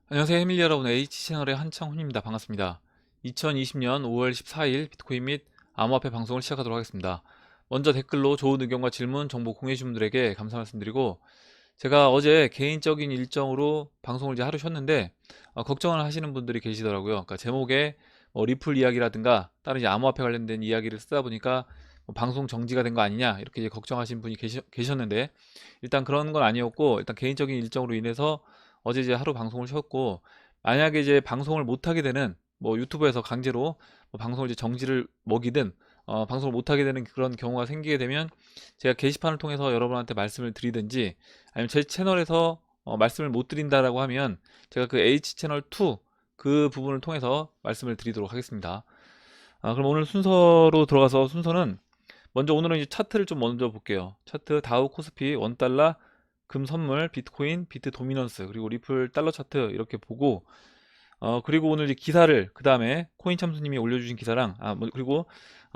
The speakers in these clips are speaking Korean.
안녕하세요 해밀리 여러분, H채널의 한창훈입니다. 반갑습니다. 2020년 5월 14일 비트코인 및 암호화폐 방송을 시작하도록 하겠습니다. 먼저 댓글로 좋은 의견과 질문, 정보 공유해주신 분들에게 감사 말씀드리고, 제가 어제 개인적인 일정으로 방송을 이제 하루 쉬었는데 걱정을 하시는 분들이 계시더라고요. 그러니까 제목에 리플 이야기라든가 다른 이제 암호화폐 관련된 이야기를 쓰다 보니까 방송 정지가 된 거 아니냐, 이렇게 이제 걱정하시는 분이 계셨는데, 일단 그런 건 아니었고, 일단 개인적인 일정으로 인해서 어제 이제 하루 방송을 쉬었고, 만약에 이제 방송을 못 하게 되는, 유튜브에서 강제로 방송을 이제 정지를 먹이든 방송을 못 하게 되는 그런 경우가 생기게 되면, 제가 게시판을 통해서 여러분한테 말씀을 드리든지, 아니면 제 채널에서 말씀을 못 드린다라고 하면 제가 그 H 채널 2 그 부분을 통해서 말씀을 드리도록 하겠습니다. 그럼 오늘 순서로 들어가서, 순서는 먼저 오늘은 이제 차트를 좀 먼저 볼게요. 차트 다우 코스피 원달러 금 선물 비트코인 비트 도미넌스 그리고 리플 달러 차트 이렇게 보고, 그리고 오늘 이제 기사를, 그 다음에 코인 참수님이 올려주신 기사랑, 그리고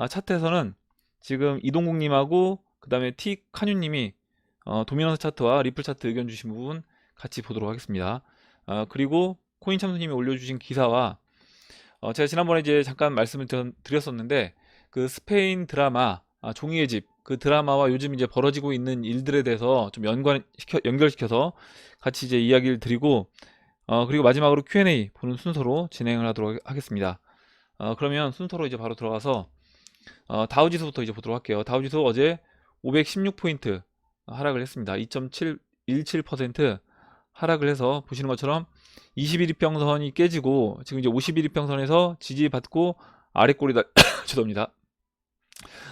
차트에서는 지금 이동국님하고 그 다음에 티 카뉴님이 도미넌스 차트와 리플 차트 의견 주신 부분 같이 보도록 하겠습니다. 그리고 코인 참수님이 올려주신 기사와, 제가 지난번에 이제 잠깐 말씀을 드렸었는데, 그 스페인 드라마 종이의 집, 그 드라마와 요즘 이제 벌어지고 있는 일들에 대해서 좀 연결시켜서 같이 이제 이야기를 드리고, 그리고 마지막으로 Q&A 보는 순서로 진행을 하도록 하겠습니다. 그러면 순서로 이제 바로 들어가서 다우지수부터 이제 보도록 할게요. 다우지수 어제 516포인트 하락을 했습니다. 2.17% 하락을 해서, 보시는 것처럼 21이평선이 깨지고 지금 이제 51이평선에서 지지받고 아래 꼬리 달 죄송합니다.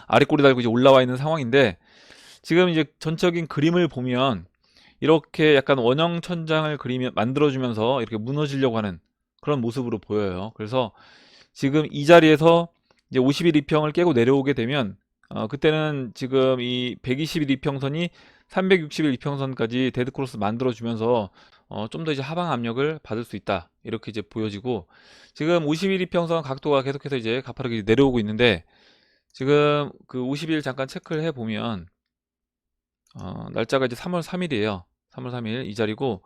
아래 꼬리 달고 이제 올라와 있는 상황인데, 지금 이제 전적인 그림을 보면 이렇게 약간 원형 천장을 만들어주면서 이렇게 무너지려고 하는 그런 모습으로 보여요. 그래서 지금 이 자리에서 이제 51이평을 깨고 내려오게 되면, 그때는 지금 이 121이평선이 361이평선까지 데드크로스 만들어주면서 좀 더 이제 하방 압력을 받을 수 있다, 이렇게 이제 보여지고, 지금 51이평선 각도가 계속해서 이제 가파르게 내려오고 있는데, 지금 그 50일 잠깐 체크를 해보면 날짜가 이제 3월 3일이에요. 3월 3일 이 자리고,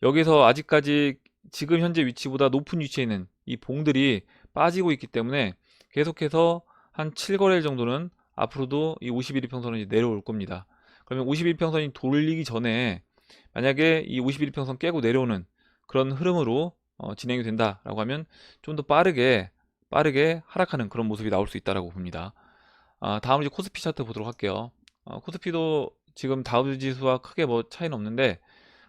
여기서 아직까지 지금 현재 위치보다 높은 위치에 있는 이 봉들이 빠지고 있기 때문에 계속해서 한 7거래일 정도는 앞으로도 이 51이평선은 내려올 겁니다. 그러면 51평선이 돌리기 전에 만약에 이 51평선 깨고 내려오는 그런 흐름으로 진행이 된다라고 하면 좀 더 빠르게 하락하는 그런 모습이 나올 수 있다라고 봅니다. 다음 이제 코스피 차트 보도록 할게요. 코스피도 지금 다우 지수와 크게 뭐 차이는 없는데,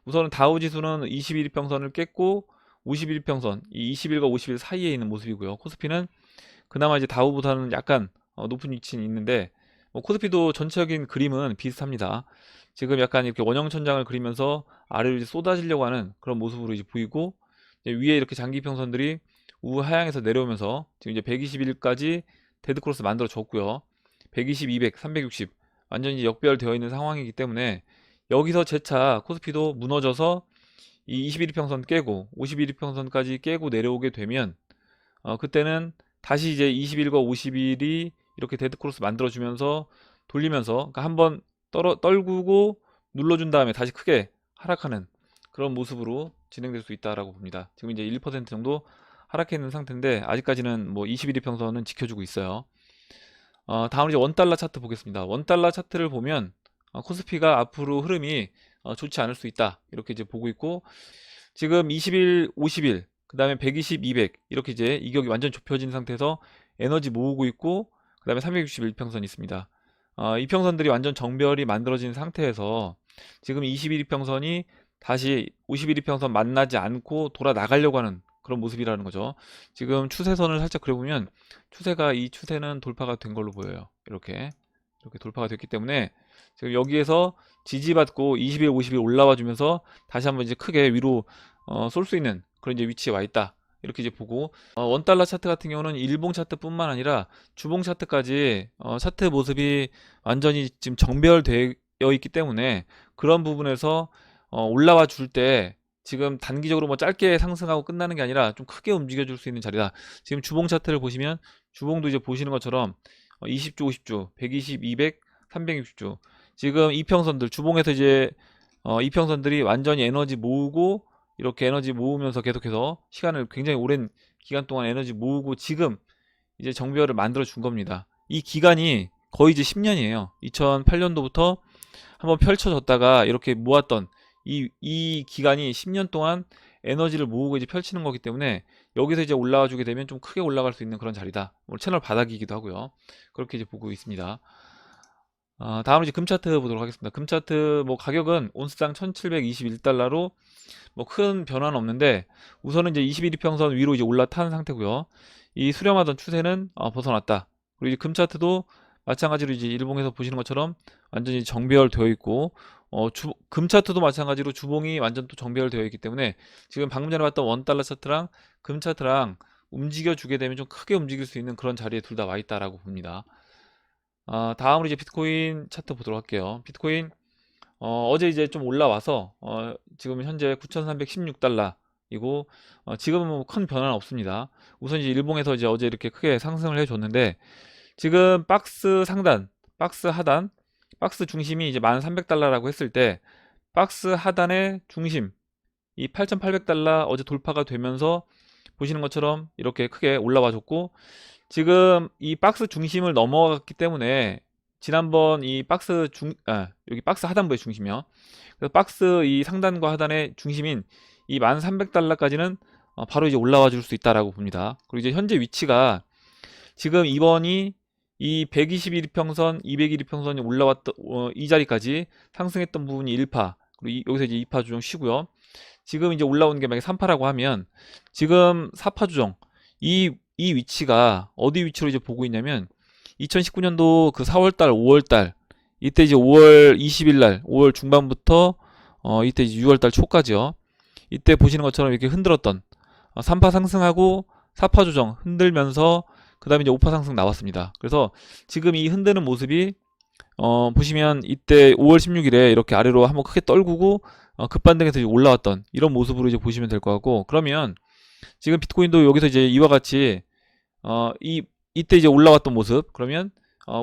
우선은 다우 지수는 21일평선을 깼고 51일평선, 이 20일과 50일 사이에 있는 모습이고요. 코스피는 그나마 이제 다우보다는 약간 높은 위치는 있는데, 코스피도 전체적인 그림은 비슷합니다. 지금 약간 이렇게 원형천장을 그리면서 아래로 이제 쏟아지려고 하는 그런 모습으로 이제 보이고, 이제 위에 이렇게 장기평선들이 우하향에서 내려오면서 지금 이제 121일까지 데드크로스 만들어 줬고요. 120, 200, 360 완전히 역배열되어 있는 상황이기 때문에, 여기서 재차 코스피도 무너져서 이 21일평선 깨고 51일평선까지 깨고 내려오게 되면, 그때는 다시 이제 20일과 50일이 이렇게 데드크로스 만들어주면서 돌리면서, 그러니까 한번 떨구고 눌러준 다음에 다시 크게 하락하는 그런 모습으로 진행될 수 있다라고 봅니다. 지금 이제 1% 정도 하락해 있는 상태인데, 아직까지는 뭐 21일평선은 지켜주고 있어요. 다음 이제 원달러 차트 보겠습니다. 원달러 차트를 보면 코스피가 앞으로 흐름이 좋지 않을 수 있다, 이렇게 이제 보고 있고, 지금 20일, 50일, 그 다음에 120, 200 이렇게 이제 이격이 완전 좁혀진 상태에서 에너지 모으고 있고, 그 다음에 361평선이 있습니다. 이평선들이 완전 정별이 만들어진 상태에서 지금 21이평선이 다시 51이평선 만나지 않고 돌아 나가려고 하는 그런 모습이라는 거죠. 지금 추세선을 살짝 그려보면 추세가, 이 추세는 돌파가 된 걸로 보여요. 이렇게 돌파가 됐기 때문에 지금 여기에서 지지받고 20일, 50일 올라와 주면서 다시 한번 이제 크게 위로 쏠 수 있는 그런 이제 위치에 와 있다, 이렇게 이제 보고, 원달러 차트 같은 경우는 일봉 차트뿐만 아니라 주봉 차트까지 차트 모습이 완전히 지금 정배열되어 있기 때문에, 그런 부분에서 올라와 줄 때 지금 단기적으로 뭐 짧게 상승하고 끝나는 게 아니라 좀 크게 움직여 줄 수 있는 자리다. 지금 주봉 차트를 보시면, 주봉도 이제 보시는 것처럼 20주, 50주, 120, 200, 360주, 지금 이평선들 주봉에서 이제 이평선들이 완전히 에너지 모으고 이렇게 에너지 모으면서 계속해서 시간을 굉장히 오랜 기간 동안 에너지 모으고 지금 이제 정비열을 만들어 준 겁니다. 이 기간이 거의 이제 10년이에요. 2008년도부터 한번 펼쳐졌다가 이렇게 모았던 이 기간이 10년 동안 에너지를 모으고 이제 펼치는 거기 때문에 여기서 이제 올라와 주게 되면 좀 크게 올라갈 수 있는 그런 자리다. 오늘 채널 바닥이기도 하고요. 그렇게 이제 보고 있습니다. 다음으로 이제 금 차트 보도록 하겠습니다. 금 차트 뭐 가격은 온스당 1721달러로 뭐 큰 변화는 없는데 우선은 이제 21이평선 위로 이제 올라탄 상태고요. 이 수렴하던 추세는 벗어났다. 그리고 이제 금 차트도 마찬가지로 이제 일봉에서 보시는 것처럼 완전히 정배열되어 있고 금 차트도 마찬가지로 주봉이 완전 또 정배열되어 있기 때문에 지금 방금 전에 봤던 원달러 차트랑 금 차트랑 움직여 주게 되면 좀 크게 움직일 수 있는 그런 자리에 둘 다 와 있다라고 봅니다. 다음으로 이제 비트코인 차트 보도록 할게요. 비트코인 어제 이제 좀 올라와서 지금 현재 9,316달러이고 지금은 뭐 큰 변화는 없습니다. 우선 이제 일봉에서 이제 어제 이렇게 크게 상승을 해줬는데 지금 박스 상단, 박스 하단, 박스 중심이 이제 1,300달러라고 했을 때 박스 하단의 중심 이 8,800달러 어제 돌파가 되면서 보시는 것처럼 이렇게 크게 올라와 줬고 지금 이 박스 중심을 넘어갔기 때문에 지난번 이 박스 여기 박스 하단부의 중심이요. 그래서 박스 이 상단과 하단의 중심인 이 1,300달러까지는 바로 이제 올라와 줄 수 있다라고 봅니다. 그리고 이제 현재 위치가 지금 이번이 이 121이평선, 201이평선이 올라왔던 이 자리까지 상승했던 부분이 1파, 그리고 여기서 이제 2파 조정 쉬고요. 지금 이제 올라온 게 만약에 3파라고 하면 지금 4파 조정 이 위치가 어디 위치로 이제 보고 있냐면 2019년도 그 4월달, 5월달 이때 이제 5월 20일 날, 5월 중반부터 이때 이제 6월달 초까지요. 이때 보시는 것처럼 이렇게 흔들었던 3파 상승하고 4파 조정 흔들면서 그 다음에 이제 5파 상승 나왔습니다. 그래서 지금 이 흔드는 모습이 보시면 이때 5월 16일에 이렇게 아래로 한번 크게 떨구고 급반등해서 올라왔던 이런 모습으로 이제 보시면 될 것 같고, 그러면 지금 비트코인도 여기서 이제 이와 같이 이때 이제 올라왔던 모습, 그러면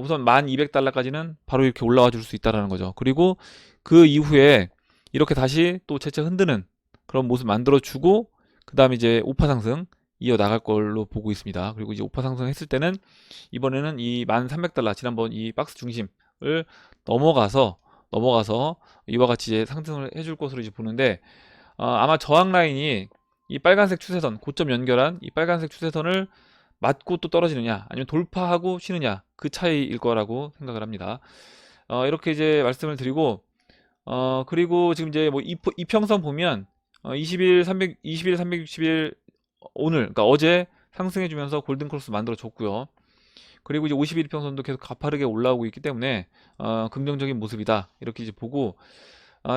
우선 1,200달러까지는 바로 이렇게 올라와 줄 수 있다라는 거죠. 그리고 그 이후에 이렇게 다시 또 재차 흔드는 그런 모습 만들어 주고 그 다음에 이제 5파 상승 이어 나갈 걸로 보고 있습니다. 그리고 이제 5파 상승 했을 때는 이번에는 이 1,300달러 지난번 이 박스 중심을 넘어가서 이와 같이 이제 상승을 해줄 것으로 이제 보는데 아마 저항 라인이 이 빨간색 추세선 고점 연결한 이 빨간색 추세선을 맞고 또 떨어지느냐 아니면 돌파하고 쉬느냐 그 차이일 거라고 생각을 합니다. 이렇게 이제 말씀을 드리고 그리고 지금 이제 뭐 이평선 보면 20일 360일 오늘 그러니까 어제 상승해 주면서 골든 크로스 만들어 줬고요. 그리고 이제 51평선도 계속 가파르게 올라오고 있기 때문에 긍정적인 모습이다 이렇게 이제 보고,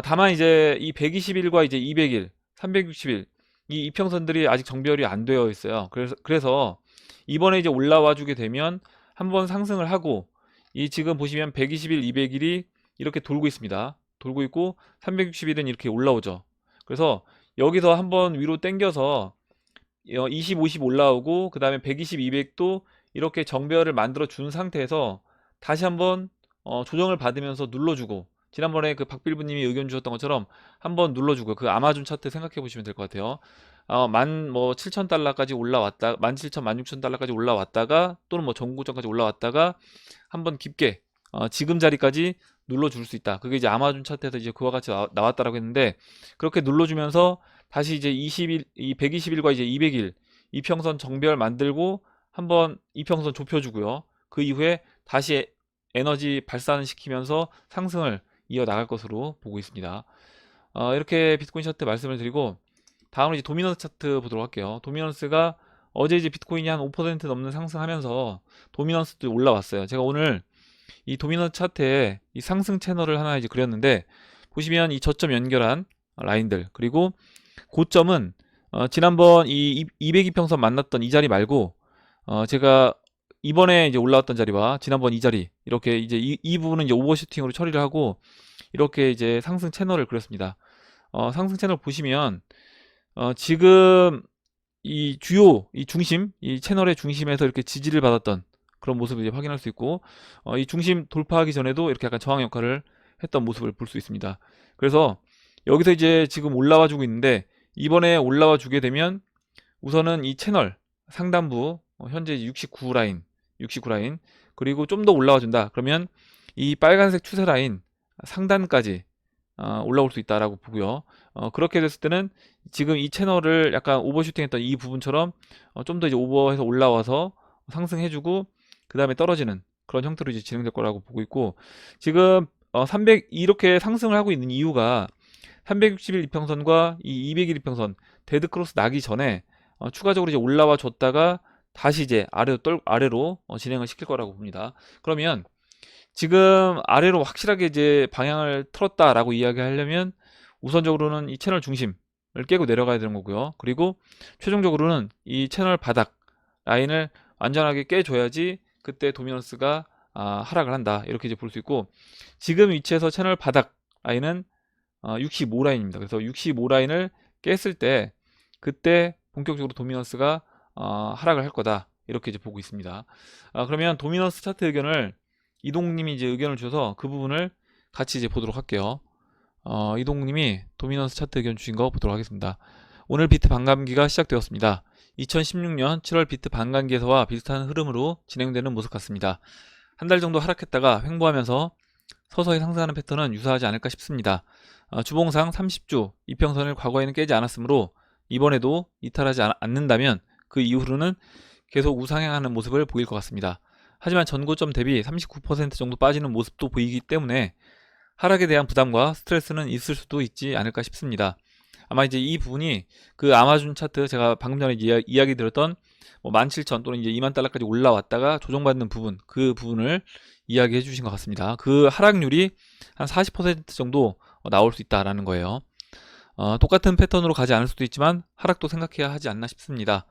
다만 이제 이 120일과 이제 200일, 360일 이 이평선들이 아직 정배열이 안 되어 있어요. 그래서 이번에 이제 올라와 주게 되면 한번 상승을 하고 이 지금 보시면 120일, 200일이 이렇게 돌고 있습니다. 돌고 있고 360일은 이렇게 올라오죠. 그래서 여기서 한번 위로 당겨서 20, 50 올라오고 그 다음에 120, 200도 이렇게 정배열을 만들어 준 상태에서 다시 한번 조정을 받으면서 눌러주고, 지난번에 그 박빌부님이 의견 주셨던 것처럼 한번 눌러주고 그 아마존 차트 생각해 보시면 될 것 같아요. 17,000달러까지 올라왔다, 17,000, 16,000달러까지 올라왔다가 또는 뭐 전고점까지 올라왔다가 한번 깊게 지금 자리까지 눌러줄 수 있다. 그게 이제 아마존 차트에서 이제 그와 같이 나왔다라고 했는데, 그렇게 눌러주면서 다시 이제 20일, 이 120일과 이제 200일 이평선 정배열 만들고 한번 이평선 좁혀주고요. 그 이후에 다시 에너지 발산을 시키면서 상승을 이어 나갈 것으로 보고 있습니다. 이렇게 비트코인 차트 말씀을 드리고, 다음으로 이제 도미넌스 차트 보도록 할게요. 도미넌스가 어제 이제 비트코인이 한 5% 넘는 상승하면서 도미넌스도 올라왔어요. 제가 오늘 이 도미넌스 차트에 이 상승 채널을 하나 이제 그렸는데, 보시면 이 저점 연결한 라인들, 그리고 고점은 지난번 이 202평선 만났던 이 자리 말고 제가 이번에 이제 올라왔던 자리와 지난번 이 자리 이렇게 이제 이 부분은 이제 오버슈팅으로 처리를 하고 이렇게 이제 상승 채널을 그렸습니다. 상승 채널 보시면 지금 이 주요 이 중심 이 채널의 중심에서 이렇게 지지를 받았던 그런 모습을 이제 확인할 수 있고, 이 중심 돌파하기 전에도 이렇게 약간 저항 역할을 했던 모습을 볼 수 있습니다. 그래서 여기서 이제 지금 올라와 주고 있는데 이번에 올라와 주게 되면 우선은 이 채널 상단부 현재 69 라인, 69 라인 그리고 좀 더 올라와 준다. 그러면 이 빨간색 추세 라인 상단까지 올라올 수 있다라고 보고요. 그렇게 됐을 때는 지금 이 채널을 약간 오버슈팅 했던 이 부분처럼 좀 더 이제 오버해서 올라와서 상승해주고 그 다음에 떨어지는 그런 형태로 이제 진행될 거라고 보고 있고, 지금 300 이렇게 상승을 하고 있는 이유가 360일 이평선과 이 200일 이평선 데드크로스 나기 전에 추가적으로 이제 올라와 줬다가 다시 이제 아래로 진행을 시킬 거라고 봅니다. 그러면 지금 아래로 확실하게 이제 방향을 틀었다라고 이야기하려면 우선적으로는 이 채널 중심을 깨고 내려가야 되는 거고요. 그리고 최종적으로는 이 채널 바닥 라인을 완전하게 깨줘야지 그때 도미넌스가 하락을 한다, 이렇게 이제 볼 수 있고, 지금 위치에서 채널 바닥 라인은 65 라인입니다. 그래서 65 라인을 깼을 때 그때 본격적으로 도미넌스가 하락을 할 거다, 이렇게 이제 보고 있습니다. 그러면 도미넌스 차트 의견을 이동욱님이 이제 의견을 주셔서 그 부분을 같이 이제 보도록 할게요. 이동욱님이 도미넌스 차트 의견 주신 거 보도록 하겠습니다. 오늘 비트 반감기가 시작되었습니다. 2016년 7월 비트 반감기에서와 비슷한 흐름으로 진행되는 모습 같습니다. 한 달 정도 하락했다가 횡보하면서 서서히 상승하는 패턴은 유사하지 않을까 싶습니다. 주봉상 30주 이평선을 과거에는 깨지 않았으므로 이번에도 이탈하지 않는다면 그 이후로는 계속 우상향하는 모습을 보일 것 같습니다. 하지만 전고점 대비 39% 정도 빠지는 모습도 보이기 때문에 하락에 대한 부담과 스트레스는 있을 수도 있지 않을까 싶습니다. 아마 이제 이 부분이 그 아마존 차트, 제가 방금 전에 이야기 드렸던 17,000 또는 이제 2만 달러까지 올라왔다가 조정받는 부분, 그 부분을 이야기해 주신 것 같습니다. 그 하락률이 한 40% 정도 나올 수 있다라는 거예요. 똑같은 패턴으로 가지 않을 수도 있지만 하락도 생각해야 하지 않나 싶습니다.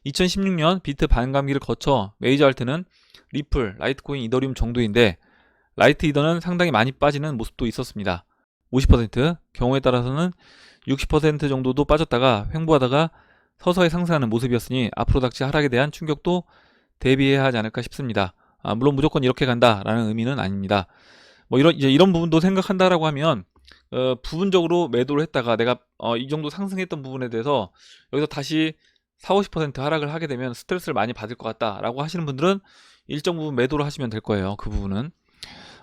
2016년 비트 반감기를 거쳐 메이저 알트는 리플, 라이트코인, 이더리움 정도인데 라이트 이더는 상당히 많이 빠지는 모습도 있었습니다. 50%, 경우에 따라서는 60% 정도도 빠졌다가 횡보하다가 서서히 상승하는 모습이었으니 앞으로 닥칠 하락에 대한 충격도 대비해야 하지 않을까 싶습니다. 물론 무조건 이렇게 간다라는 의미는 아닙니다. 이런 부분도 생각한다라고 하면 부분적으로 매도를 했다가 내가 이 정도 상승했던 부분에 대해서 여기서 다시 40-50% 하락을 하게 되면 스트레스를 많이 받을 것 같다라고 하시는 분들은 일정 부분 매도를 하시면 될 거예요. 그 부분은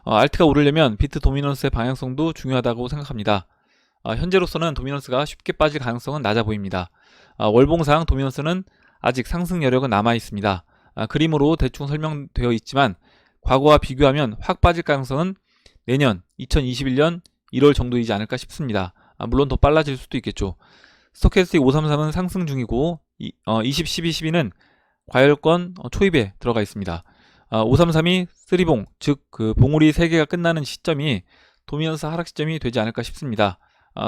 알트가 오르려면 비트 도미넌스의 방향성도 중요하다고 생각합니다. 현재로서는 도미넌스가 쉽게 빠질 가능성은 낮아 보입니다. 월봉상 도미넌스는 아직 상승 여력은 남아 있습니다. 그림으로 대충 설명되어 있지만 과거와 비교하면 확 빠질 가능성은 내년 2021년 1월 정도이지 않을까 싶습니다. 물론 더 빨라질 수도 있겠죠. 스토캐스틱 533은 상승 중이고 20, 12, 12는 과열권 초입에 들어가 있습니다. 533이 3봉, 즉 그 봉우리 3개가 끝나는 시점이 도미넌스 하락 시점이 되지 않을까 싶습니다.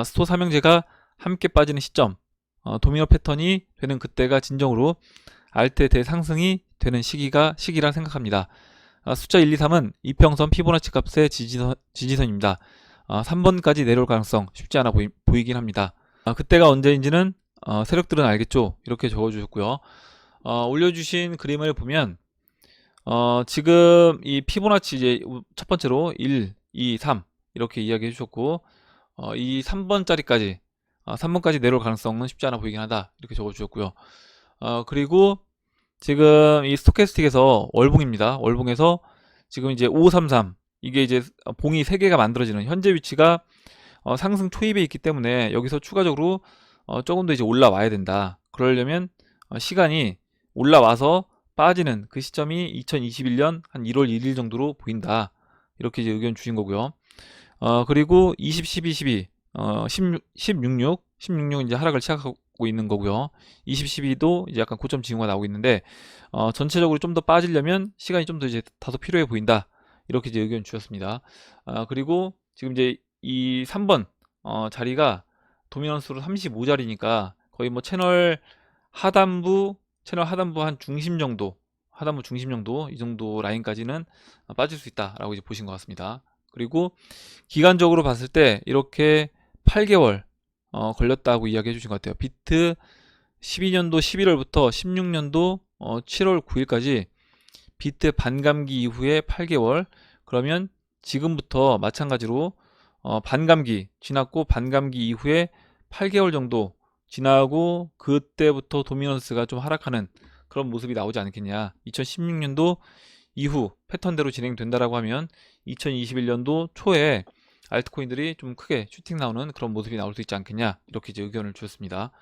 스토 삼형제가 함께 빠지는 시점, 도미노 패턴이 되는 그때가 진정으로 알트의 대상승이 되는 시기라 생각합니다. 숫자 1, 2, 3은 이평선 피보나치 값의 지지선입니다. 3번까지 내려올 가능성 쉽지 않아 보이긴 합니다. 그때가 언제인지는 세력들은 알겠죠? 이렇게 적어주셨고요. 올려주신 그림을 보면 지금 이 피보나치 이제 첫 번째로 1, 2, 3 이렇게 이야기해 주셨고 이 3번짜리까지 3번까지 내려올 가능성은 쉽지 않아 보이긴 하다, 이렇게 적어 주셨고요. 그리고 지금 이 스토캐스틱에서 월봉입니다. 월봉에서 지금 이제 533 이게 이제 봉이 3개가 만들어지는 현재 위치가 상승 초입에 있기 때문에 여기서 추가적으로 조금 더 이제 올라와야 된다. 그러려면 시간이 올라와서 빠지는 그 시점이 2021년 한 1월 1일 정도로 보인다, 이렇게 이제 의견 주신 거고요. 그리고 20, 12, 12, 16 이제 하락을 시작하고 있는 거고요. 20, 12도 이제 약간 고점 징후가 나오고 있는데 전체적으로 좀 더 빠지려면 시간이 좀 더 이제 다소 필요해 보인다, 이렇게 이제 의견 주셨습니다. 그리고 지금 이제 이 3번 자리가 도미넌스로 35자리니까 거의 뭐 채널 하단부 한 중심 정도, 하단부 중심 정도, 이 정도 라인까지는 빠질 수 있다라고 이제 보신 것 같습니다. 그리고 기간적으로 봤을 때 이렇게 8개월 걸렸다고 이야기해 주신 것 같아요. 비트 12년도 11월부터 16년도 7월 9일까지 비트 반감기 이후에 8개월, 그러면 지금부터 마찬가지로 반감기 지났고 반감기 이후에 8개월 정도 지나고 그때부터 도미넌스가 좀 하락하는 그런 모습이 나오지 않겠냐. 2016년도 이후 패턴대로 진행된다라고 하면 2021년도 초에 알트코인들이 좀 크게 슈팅 나오는 그런 모습이 나올 수 있지 않겠냐. 이렇게 이제 의견을 주셨습니다.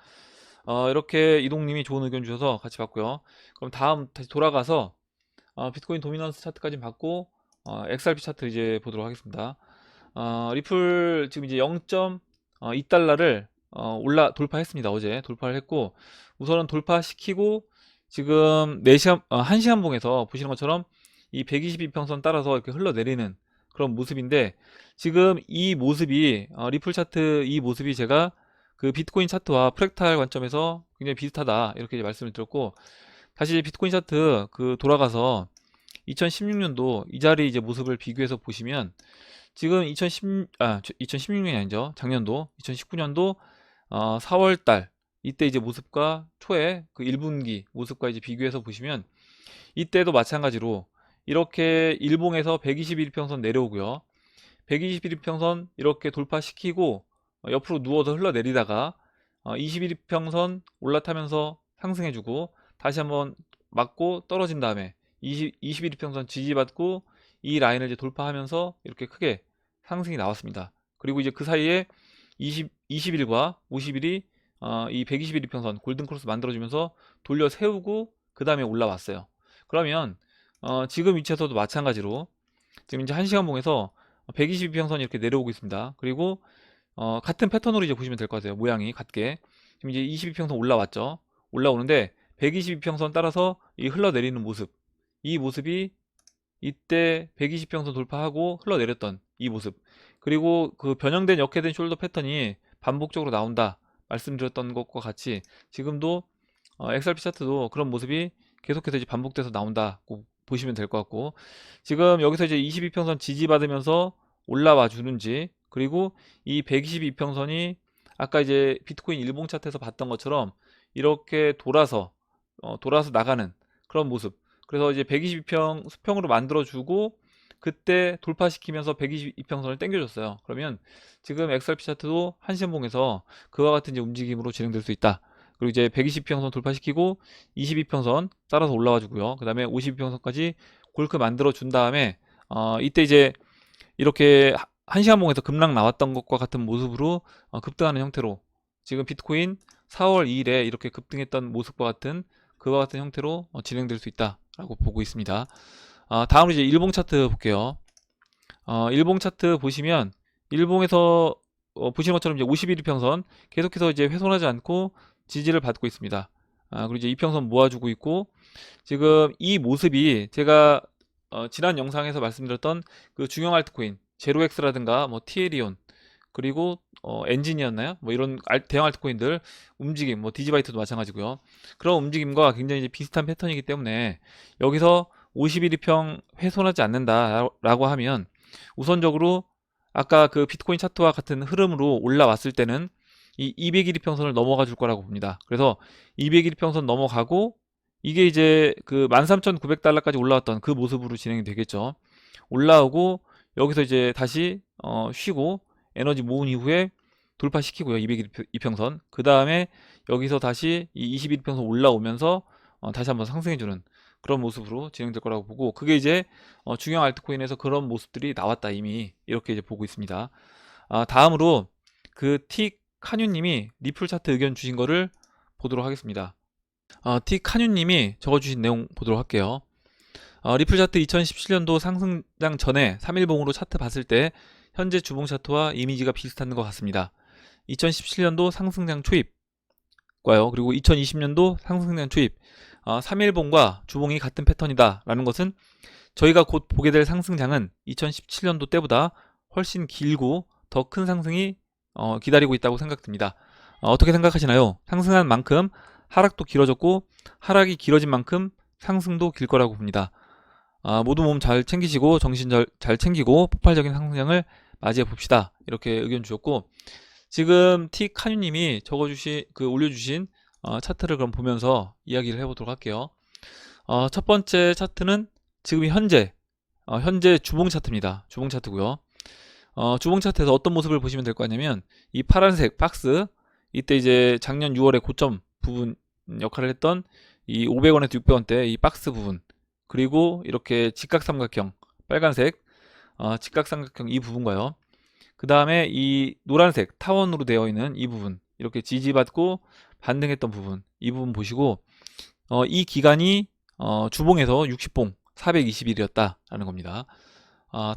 이렇게 이동님이 좋은 의견 주셔서 같이 봤고요. 그럼 다음 다시 돌아가서 비트코인 도미넌스 차트까지 봤고 XRP 차트 이제 보도록 하겠습니다. 리플 지금 이제 0.2달러를 돌파했습니다. 어제 돌파를 했고 우선은 돌파시키고 지금 4시간 1시간 봉에서 보시는 것처럼 이 122평선 따라서 이렇게 흘러내리는 그런 모습인데 지금 이 모습이 리플 차트 이 모습이 제가 그 비트코인 차트와 프랙탈 관점에서 굉장히 비슷하다 이렇게 이제 말씀을 드렸고 다시 비트코인 차트 그 돌아가서 2016년도 이 자리 이제 모습을 비교해서 보시면 지금 2016년이 아니죠. 작년도 2019년도 4월달 이때 이제 모습과 초에 그 1분기 모습과 이제 비교해서 보시면 이때도 마찬가지로 이렇게 일봉에서 121평선 내려오고요. 121평선 이렇게 돌파시키고 옆으로 누워서 흘러내리다가 21평선 올라타면서 상승해주고 다시 한번 맞고 떨어진 다음에 21평선 지지받고 이 라인을 이제 돌파하면서 이렇게 크게 상승이 나왔습니다. 그리고 이제 그 사이에 20일과 50일이 이 121평선 골든크로스 만들어주면서 돌려 세우고 그 다음에 올라왔어요. 그러면 지금 위치에서도 마찬가지로 지금 이제 1시간 봉에서 122평선이 이렇게 내려오고 있습니다. 그리고 같은 패턴으로 이제 보시면 될 것 같아요. 모양이 같게 지금 이제 22평선 올라왔죠. 올라오는데 122평선 따라서 이 흘러내리는 모습, 이 모습이 이때 120평선 돌파하고 흘러내렸던 이 모습, 그리고 그 변형된 역회된 숄더 패턴이 반복적으로 나온다 말씀드렸던 것과 같이 지금도 XRP 차트도 그런 모습이 계속해서 이제 반복돼서 나온다고 보시면 될 것 같고 지금 여기서 이제 22평선 지지받으면서 올라와 주는지 그리고 이 122평선이 아까 이제 비트코인 일봉 차트에서 봤던 것처럼 이렇게 돌아서 나가는 그런 모습. 그래서 이제 122평 수평으로 만들어주고 그때 돌파시키면서 122평선을 당겨줬어요. 그러면 지금 XRP 차트도 한시연봉에서 그와 같은 이제 움직임으로 진행될 수 있다. 그리고 이제 120평선 돌파시키고 22평선 따라서 올라와 주고요. 그 다음에 52평선까지 골크 만들어 준 다음에 이때 이제 이렇게 한시간봉에서 급락 나왔던 것과 같은 모습으로 급등하는 형태로 지금 비트코인 4월 2일에 이렇게 급등했던 모습과 같은 그와 같은 형태로 진행될 수 있다라고 보고 있습니다. 다음으로 이제 일봉 차트 볼게요. 일봉 차트 보시면 일봉에서 보시는 것처럼 이제 51 이평선 계속해서 이제 훼손하지 않고 지지를 받고 있습니다. 그리고 이제 이평선 모아주고 있고 지금 이 모습이 제가 지난 영상에서 말씀드렸던 그 중형 알트코인 제로엑스라든가 뭐 티에리온 그리고 엔진이었나요? 뭐 이런 대형 알트코인들 움직임, 뭐 디지바이트도 마찬가지고요. 그런 움직임과 굉장히 이제 비슷한 패턴이기 때문에 여기서 51이평 훼손하지 않는다라고 하면 우선적으로 아까 그 비트코인 차트와 같은 흐름으로 올라왔을 때는 이 201이평선을 넘어가 줄 거라고 봅니다. 그래서 201이평선 넘어가고 이게 이제 그 13,900달러까지 올라왔던 그 모습으로 진행이 되겠죠. 올라오고 여기서 이제 다시 쉬고 에너지 모은 이후에 돌파시키고요. 201이평선. 그 다음에 여기서 다시 이 21이평선 올라오면서 다시 한번 상승해주는 그런 모습으로 진행될 거라고 보고 그게 이제 중형 알트코인에서 그런 모습들이 나왔다 이미 이렇게 이제 보고 있습니다. 다음으로 그 티카뉴님이 리플 차트 의견 주신 거를 보도록 하겠습니다. 티카뉴님이 적어주신 내용 보도록 할게요. 리플 차트 2017년도 상승장 전에 3일봉으로 차트 봤을 때 현재 주봉 차트와 이미지가 비슷한 것 같습니다. 2017년도 상승장 초입과요. 그리고 2020년도 상승장 초입 3일봉과 주봉이 같은 패턴이다 라는 것은 저희가 곧 보게 될 상승장은 2017년도 때보다 훨씬 길고 더 큰 상승이 기다리고 있다고 생각됩니다. 어떻게 생각하시나요? 상승한 만큼 하락도 길어졌고 하락이 길어진 만큼 상승도 길 거라고 봅니다. 모두 몸 잘 챙기시고 정신 잘 챙기고 폭발적인 상승장을 맞이해 봅시다. 이렇게 의견 주셨고 지금 티카뉴님이 올려주신 차트를 그럼 보면서 이야기를 해보도록 할게요. 첫 번째 차트는 지금 현재 주봉 차트입니다. 주봉 차트고요. 주봉 차트에서 어떤 모습을 보시면 될 거 아니면 이 파란색 박스 이때 이제 작년 6월에 고점 부분 역할을 했던 이 500원에서 600원대 이 박스 부분, 그리고 이렇게 직각삼각형 빨간색 직각삼각형 이 부분과요. 그 다음에 이 노란색 타원으로 되어 있는 이 부분, 이렇게 지지받고 반등했던 부분, 이 부분 보시고 이 기간이 주봉에서 60봉 420일이었다라는 겁니다.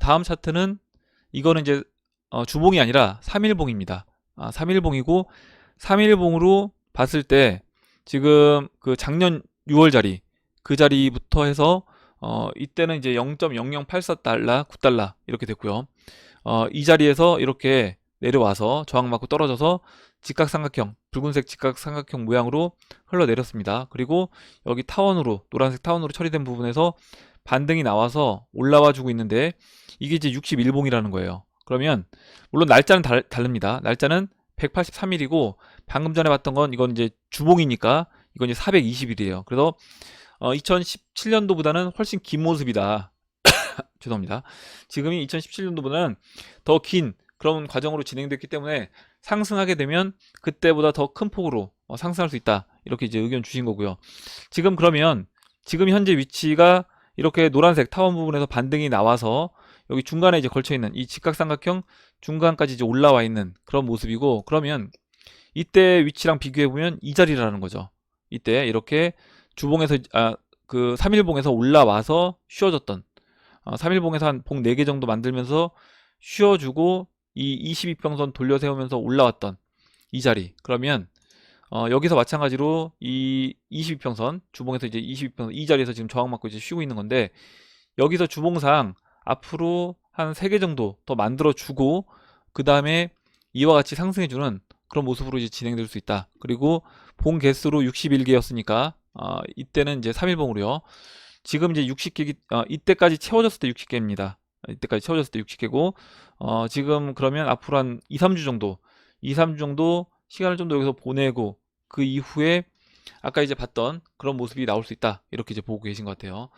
다음 차트는 이거는 이제 주봉이 아니라 3일봉입니다. 3일봉이고 3일봉으로 봤을 때 지금 그 작년 6월 자리 그 자리부터 해서 이때는 이제 0.0084달러 9달러 이렇게 됐고요. 이 자리에서 이렇게 내려와서 저항 맞고 떨어져서 직각삼각형 붉은색 직각삼각형 모양으로 흘러내렸습니다. 그리고 여기 타원으로 노란색 타원으로 처리된 부분에서 반등이 나와서 올라와 주고 있는데 이게 이제 61봉이라는 거예요. 그러면 물론 날짜는 다릅니다. 날짜는 183일이고 방금 전에 봤던 건 이건 이제 주봉이니까 이건 이제 420일이에요. 그래서 2017년도보다는 훨씬 긴 모습이다. 죄송합니다. 지금이 2017년도보다는 더 긴 그런 과정으로 진행됐기 때문에 상승하게 되면 그때보다 더 큰 폭으로 상승할 수 있다. 이렇게 이제 의견 주신 거고요. 지금 그러면 지금 현재 위치가 이렇게 노란색 타원 부분에서 반등이 나와서 여기 중간에 이제 걸쳐 있는 이 직각삼각형 중간까지 이제 올라와 있는 그런 모습이고, 그러면 이때 위치랑 비교해 보면 이 자리라는 거죠. 이때 이렇게 주봉에서 그 3일봉에서 올라와서 쉬어졌던 3일봉에서 한 봉 4개 정도 만들면서 쉬어주고 이 22평선 돌려 세우면서 올라왔던 이 자리, 그러면 여기서 마찬가지로 이 22평선 주봉에서 이제 22평선 이 자리에서 지금 저항 맞고 이제 쉬고 있는 건데, 여기서 주봉상 앞으로 한 3개 정도 더 만들어 주고 그 다음에 이와 같이 상승해주는 그런 모습으로 이제 진행될 수 있다. 그리고 봉 개수로 61개였으니까 이때는 이제 3일봉으로요. 지금 이제 60개, 이때까지 채워졌을 때 60개입니다. 이때까지 채워졌을 때 60개고, 지금 그러면 앞으로 한 2, 3주 정도, 2, 3주 정도 시간을 좀 더 여기서 보내고, 그 이후에 아까 이제 봤던 그런 모습이 나올 수 있다. 이렇게 이제 보고 계신 것 같아요.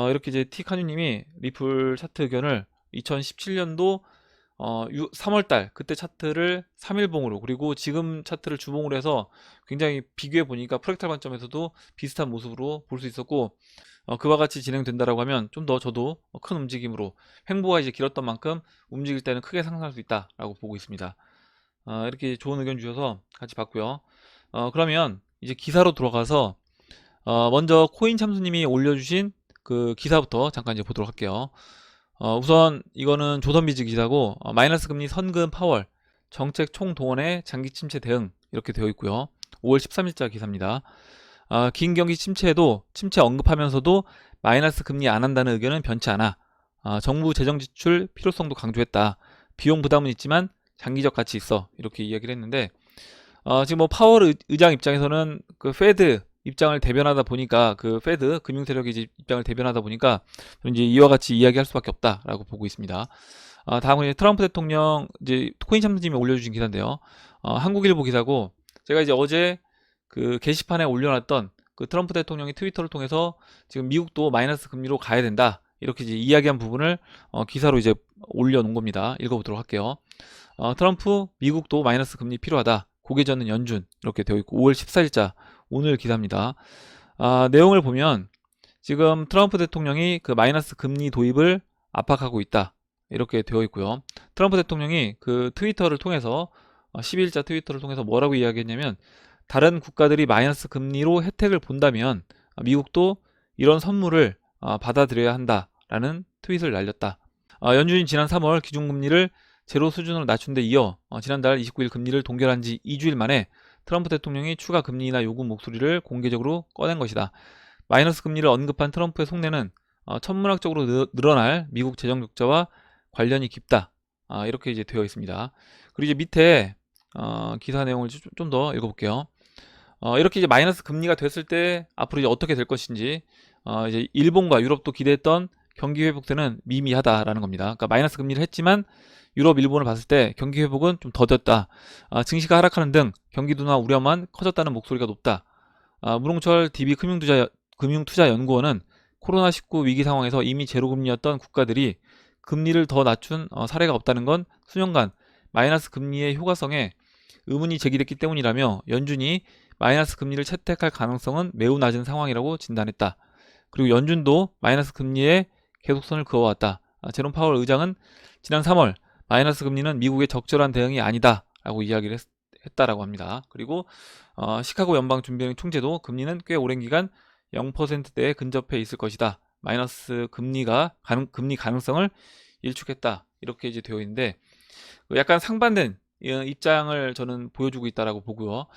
이렇게 이제 티카뉴님이 리플 차트 의견을 2017년도 3월달 그때 차트를 3일봉으로, 그리고 지금 차트를 주봉으로 해서 굉장히 비교해 보니까 프랙탈 관점에서도 비슷한 모습으로 볼 수 있었고, 그와 같이 진행된다라고 하면 좀 더 저도 큰 움직임으로, 횡보가 이제 길었던 만큼 움직일 때는 크게 상승할 수 있다라고 보고 있습니다. 이렇게 좋은 의견 주셔서 같이 봤고요. 그러면 이제 기사로 들어가서 먼저 코인 참수님이 올려주신 그 기사부터 잠깐 이제 보도록 할게요. 우선 이거는 조선비즈 기사고, 마이너스 금리 선금 파월 정책 총동원에 장기 침체 대응 이렇게 되어 있고요. 5월 13일자 기사입니다. 긴 경기 침체에도 침체 언급하면서도 마이너스 금리 안 한다는 의견은 변치 않아. 정부 재정 지출 필요성도 강조했다. 비용 부담은 있지만 장기적 가치 있어. 이렇게 이야기를 했는데, 지금 뭐 파월 의장 입장에서는 그 페드 입장을 대변하다 보니까, 그 페드 금융 세력의 이제 입장을 대변하다 보니까 이제 이와 같이 이야기할 수밖에 없다라고 보고 있습니다. 다음은 이제 트럼프 대통령 이제 코인 참수님이 올려주신 기사인데요. 한국일보 기사고, 제가 이제 어제 그 게시판에 올려놨던 그 트럼프 대통령이 트위터를 통해서 지금 미국도 마이너스 금리로 가야 된다 이렇게 이제 이야기한 부분을 기사로 이제 올려놓은 겁니다. 읽어보도록 할게요. 트럼프 미국도 마이너스 금리 필요하다. 고개 젓는 연준 이렇게 되어 있고, 5월 14일자 오늘 기사입니다. 내용을 보면 지금 트럼프 대통령이 그 마이너스 금리 도입을 압박하고 있다 이렇게 되어 있고요. 트럼프 대통령이 그 트위터를 통해서 12일자 트위터를 통해서 뭐라고 이야기했냐면, 다른 국가들이 마이너스 금리로 혜택을 본다면 미국도 이런 선물을 받아들여야 한다라는 트윗을 날렸다. 연준이 지난 3월 기준금리를 제로 수준으로 낮춘 데 이어 지난달 29일 금리를 동결한 지 2주일 만에 트럼프 대통령이 추가 금리 요구 목소리를 공개적으로 꺼낸 것이다. 마이너스 금리를 언급한 트럼프의 속내는 천문학적으로 늘어날 미국 재정 적자와 관련이 깊다. 이렇게 이제 되어 있습니다. 그리고 이제 밑에 기사 내용을 좀 더 읽어볼게요. 이렇게 이제 마이너스 금리가 됐을 때 앞으로 이제 어떻게 될 것인지, 이제 일본과 유럽도 기대했던 경기 회복세는 미미하다라는 겁니다. 그러니까 마이너스 금리를 했지만 유럽, 일본을 봤을 때 경기 회복은 좀 더뎠다. 증시가 하락하는 등 경기 둔화 우려만 커졌다는 목소리가 높다. 무롱철 DB 금융투자연구원은 코로나19 위기 상황에서 이미 제로금리였던 국가들이 금리를 더 낮춘 사례가 없다는 건 수년간 마이너스 금리의 효과성에 의문이 제기됐기 때문이라며 연준이 마이너스 금리를 채택할 가능성은 매우 낮은 상황이라고 진단했다. 그리고 연준도 마이너스 금리에 계속선을 그어왔다. 제롬 파월 의장은 지난 3월 마이너스 금리는 미국의 적절한 대응이 아니다 라고 이야기를 했다라고 합니다. 그리고 시카고 연방준비은행 총재도 금리는 꽤 오랜 기간 0%대에 근접해 있을 것이다. 마이너스 금리 가능성을 일축했다. 이렇게 이제 되어 있는데 약간 상반된 입장을 저는 보여주고 있다라고 보고요.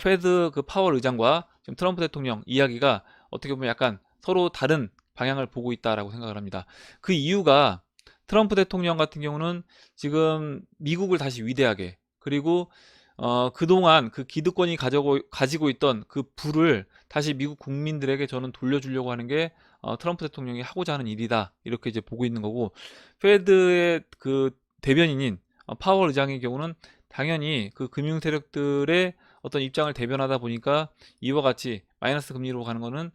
페드 파월 의장과 지금 트럼프 대통령 이야기가 어떻게 보면 약간 서로 다른 방향을 보고 있다라고 생각을 합니다. 그 이유가 트럼프 대통령 같은 경우는 지금 미국을 다시 위대하게, 그리고 그동안 그 기득권이 가지고 있던 그 부를 다시 미국 국민들에게 저는 돌려주려고 하는 게 트럼프 대통령이 하고자 하는 일이다. 이렇게 이제 보고 있는 거고, 페드의 그 대변인인 파월 의장의 경우는 당연히 그 금융 세력들의 어떤 입장을 대변하다 보니까 이와 같이 마이너스 금리로 가는 거는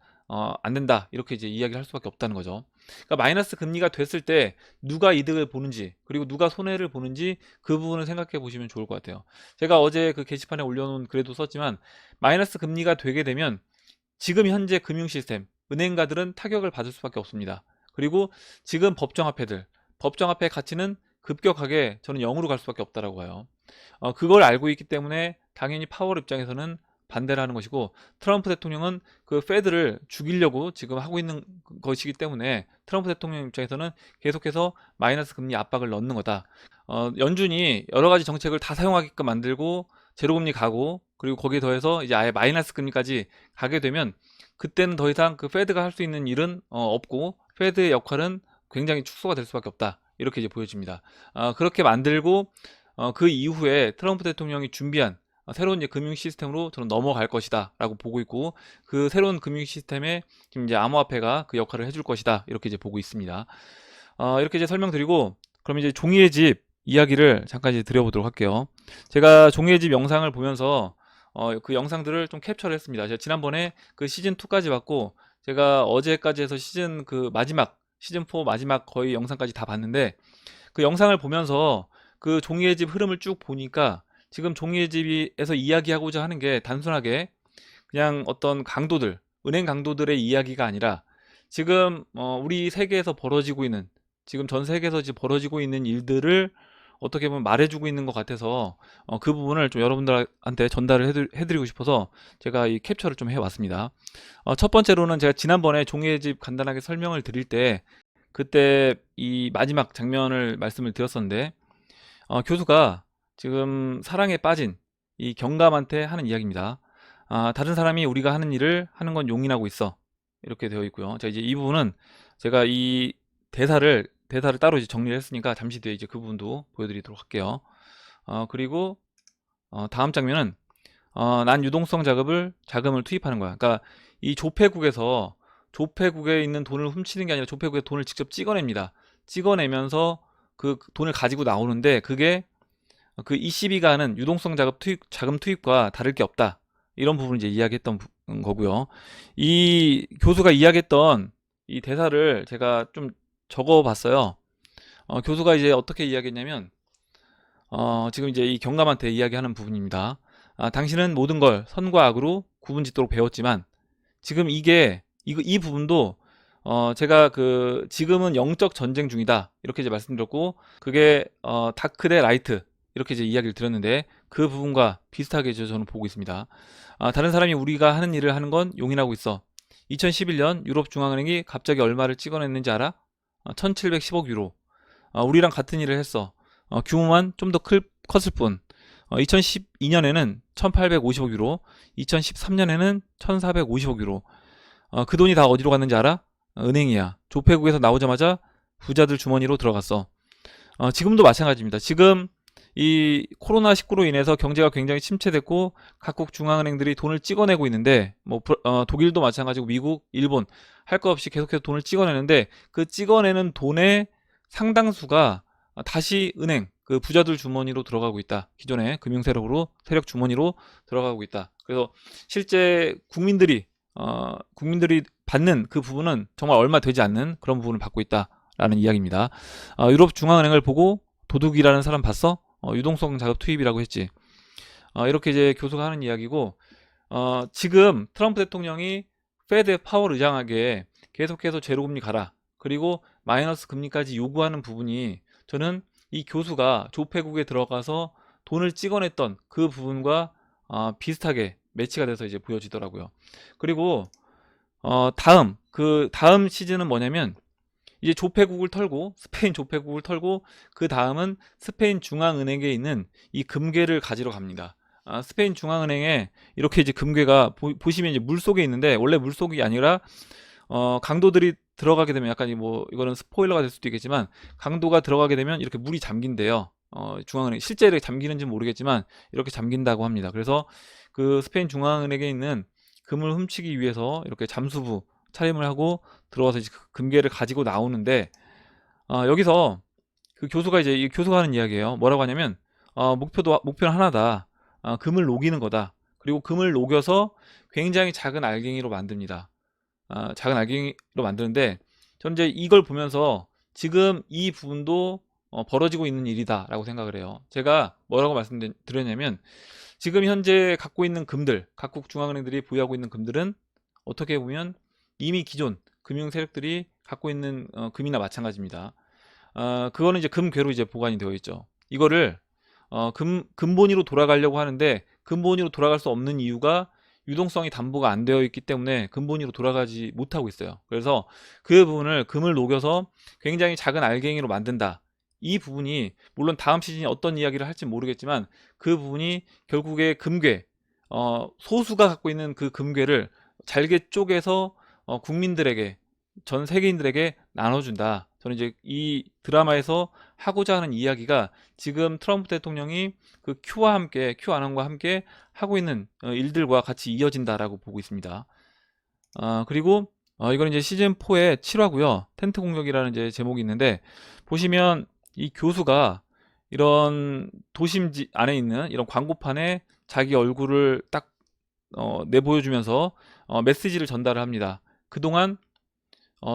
안 된다. 이렇게 이제 이야기를 할 수밖에 없다는 거죠. 그러니까 마이너스 금리가 됐을 때 누가 이득을 보는지, 그리고 누가 손해를 보는지 그 부분을 생각해 보시면 좋을 것 같아요. 제가 어제 그 게시판에 올려놓은 글에도 썼지만, 마이너스 금리가 되게 되면 지금 현재 금융 시스템, 은행가들은 타격을 받을 수밖에 없습니다. 그리고 지금 법정화폐 가치는 급격하게 저는 0으로 갈 수밖에 없다라고 봐요. 그걸 알고 있기 때문에 당연히 파월 입장에서는 반대를 하는 것이고, 트럼프 대통령은 그 페드를 죽이려고 지금 하고 있는 것이기 때문에 트럼프 대통령 입장에서는 계속해서 마이너스 금리 압박을 넣는 거다. 연준이 여러 가지 정책을 다 사용하게끔 만들고 제로금리 가고, 그리고 거기에 더해서 이제 아예 마이너스 금리까지 가게 되면 그때는 더 이상 그 페드가 할 수 있는 일은 없고, 페드의 역할은 굉장히 축소가 될 수밖에 없다. 이렇게 이제 보여집니다. 그렇게 만들고 그 이후에 트럼프 대통령이 준비한 새로운 이제 금융 시스템으로 저는 넘어갈 것이다 라고 보고 있고, 그 새로운 금융 시스템에 지금 이제 암호화폐가 그 역할을 해줄 것이다, 이렇게 이제 보고 있습니다. 이렇게 이제 설명드리고, 그럼 이제 종이의 집 이야기를 잠깐 이제 드려보도록 할게요. 제가 종이의 집 영상을 보면서 그 영상들을 좀 캡처를 했습니다. 제가 지난번에 그 시즌2까지 봤고, 제가 어제까지 해서 시즌 4 마지막 거의 영상까지 다 봤는데, 그 영상을 보면서 그 종이의 집 흐름을 쭉 보니까 지금 종이의 집에서 이야기하고자 하는 게 단순하게 그냥 어떤 은행 강도들의 이야기가 아니라 지금 우리 세계에서 벌어지고 있는, 지금 전 세계에서 지금 벌어지고 있는 일들을 어떻게 보면 말해주고 있는 것 같아서 그 부분을 좀 여러분들한테 전달을 해드리고 싶어서 제가 이 캡처를 좀 해왔습니다. 첫 번째로는 제가 지난번에 종이의 집 간단하게 설명을 드릴 때 그때 이 마지막 장면을 말씀을 드렸었는데, 교수가 지금 사랑에 빠진 이 경감한테 하는 이야기입니다. 다른 사람이 우리가 하는 일을 하는 건 용인하고 있어. 이렇게 되어 있고요. 자, 이제 이 부분은 제가 이 대사를 따로 이제 정리를 했으니까 잠시 뒤에 이제 그 부분도 보여드리도록 할게요. 그리고 다음 장면은 난 유동성 자금을 투입하는 거야. 그러니까 이 조폐국에 있는 돈을 훔치는 게 아니라 조폐국에 돈을 직접 찍어냅니다. 찍어내면서 그 돈을 가지고 나오는데, 그게 그 ECB가 하는 유동성 자금 투입과 다를 게 없다. 이런 부분을 이제 이야기했던 거고요. 이 교수가 이야기했던 이 대사를 제가 좀 적어봤어요. 교수가 이제 어떻게 이야기했냐면, 지금 이제 이 경감한테 이야기하는 부분입니다. 당신은 모든 걸 선과 악으로 구분짓도록 배웠지만 지금 이 부분도 제가 지금은 영적 전쟁 중이다, 이렇게 이제 말씀드렸고, 그게 다크 대 라이트 이렇게 이제 이야기를 드렸는데 그 부분과 비슷하게 저는 보고 있습니다. 다른 사람이 우리가 하는 일을 하는 건 용인하고 있어. 2011년 유럽 중앙은행이 갑자기 얼마를 찍어냈는지 알아? 1710억 유로. 우리랑 같은 일을 했어. 규모만 좀 더 컸을 뿐. 2012년에는 1850억 유로, 2013년에는 1450억 유로. 그 돈이 다 어디로 갔는지 알아? 은행이야. 조폐국에서 나오자마자 부자들 주머니로 들어갔어. 지금도 마찬가지입니다. 지금 이 코로나19로 인해서 경제가 굉장히 침체됐고 각국 중앙은행들이 돈을 찍어내고 있는데, 독일도 마찬가지고 미국, 일본 할 거 없이 계속해서 돈을 찍어내는데, 그 찍어내는 돈의 상당수가 다시 은행, 그 부자들 주머니로 들어가고 있다. 기존의 금융 세력 주머니로 들어가고 있다. 그래서 실제 국민들이 받는 그 부분은 정말 얼마 되지 않는 그런 부분을 받고 있다라는 이야기입니다. 유럽 중앙은행을 보고 도둑이라는 사람 봤어? 유동성 자금 투입이라고 했지. 이렇게 이제 교수가 하는 이야기고, 지금 트럼프 대통령이 페드 파월 의장에게 계속해서 제로 금리 가라, 그리고 마이너스 금리까지 요구하는 부분이, 저는 이 교수가 조폐국에 들어가서 돈을 찍어냈던 그 부분과 비슷하게 매치가 돼서 이제 보여지더라고요. 그리고 다음 시즌은 뭐냐면, 이제 조폐국을 털고, 스페인 조폐국을 털고, 그 다음은 스페인 중앙은행에 있는 이 금괴를 가지러 갑니다. 스페인 중앙은행에 이렇게 이제 금괴가 보시면 이제 물 속에 있는데, 원래 물 속이 아니라 강도들이 들어가게 되면, 약간 뭐 이거는 스포일러가 될 수도 있겠지만, 강도가 들어가게 되면 이렇게 물이 잠긴대요. 중앙은행 실제 이렇게 잠기는지 모르겠지만 이렇게 잠긴다고 합니다. 그래서 그 스페인 중앙은행에 있는 금을 훔치기 위해서 이렇게 잠수부 차림을 하고 들어와서 이제 그 금괴를 가지고 나오는데, 여기서 그 교수가 이제 이 교수가 하는 이야기예요. 뭐라고 하냐면, 목표는 하나다. 금을 녹이는 거다. 그리고 금을 녹여서 굉장히 작은 알갱이로 만듭니다. 작은 알갱이로 만드는데, 저는 이제 이걸 보면서 지금 이 부분도 벌어지고 있는 일이다라고 생각을 해요. 제가 뭐라고 말씀드렸냐면, 지금 현재 갖고 있는 금들, 각국 중앙은행들이 보유하고 있는 금들은 어떻게 보면 이미 기존 금융 세력들이 갖고 있는 금이나 마찬가지입니다. 그거는 이제 금괴로 이제 보관이 되어 있죠. 이거를 근본위로 돌아가려고 하는데, 근본위로 돌아갈 수 없는 이유가 유동성이 담보가 안 되어 있기 때문에 근본위로 돌아가지 못하고 있어요. 그래서 그 부분을 금을 녹여서 굉장히 작은 알갱이로 만든다. 이 부분이 물론 다음 시즌이 어떤 이야기를 할지 모르겠지만, 그 부분이 결국에 금괴, 소수가 갖고 있는 그 금괴를 잘게 쪼개서 국민들에게, 전 세계인들에게 나눠준다. 저는 이제 이 드라마에서 하고자 하는 이야기가 지금 트럼프 대통령이 그 Q 안원과 함께 하고 있는 일들과 같이 이어진다라고 보고 있습니다. 그리고 이거는 이제 시즌 4의 7화고요. 텐트 공격이라는 이제 제목이 있는데, 보시면 이 교수가 이런 도심지 안에 있는 이런 광고판에 자기 얼굴을 딱 내보여주면서 메시지를 전달을 합니다. 그동안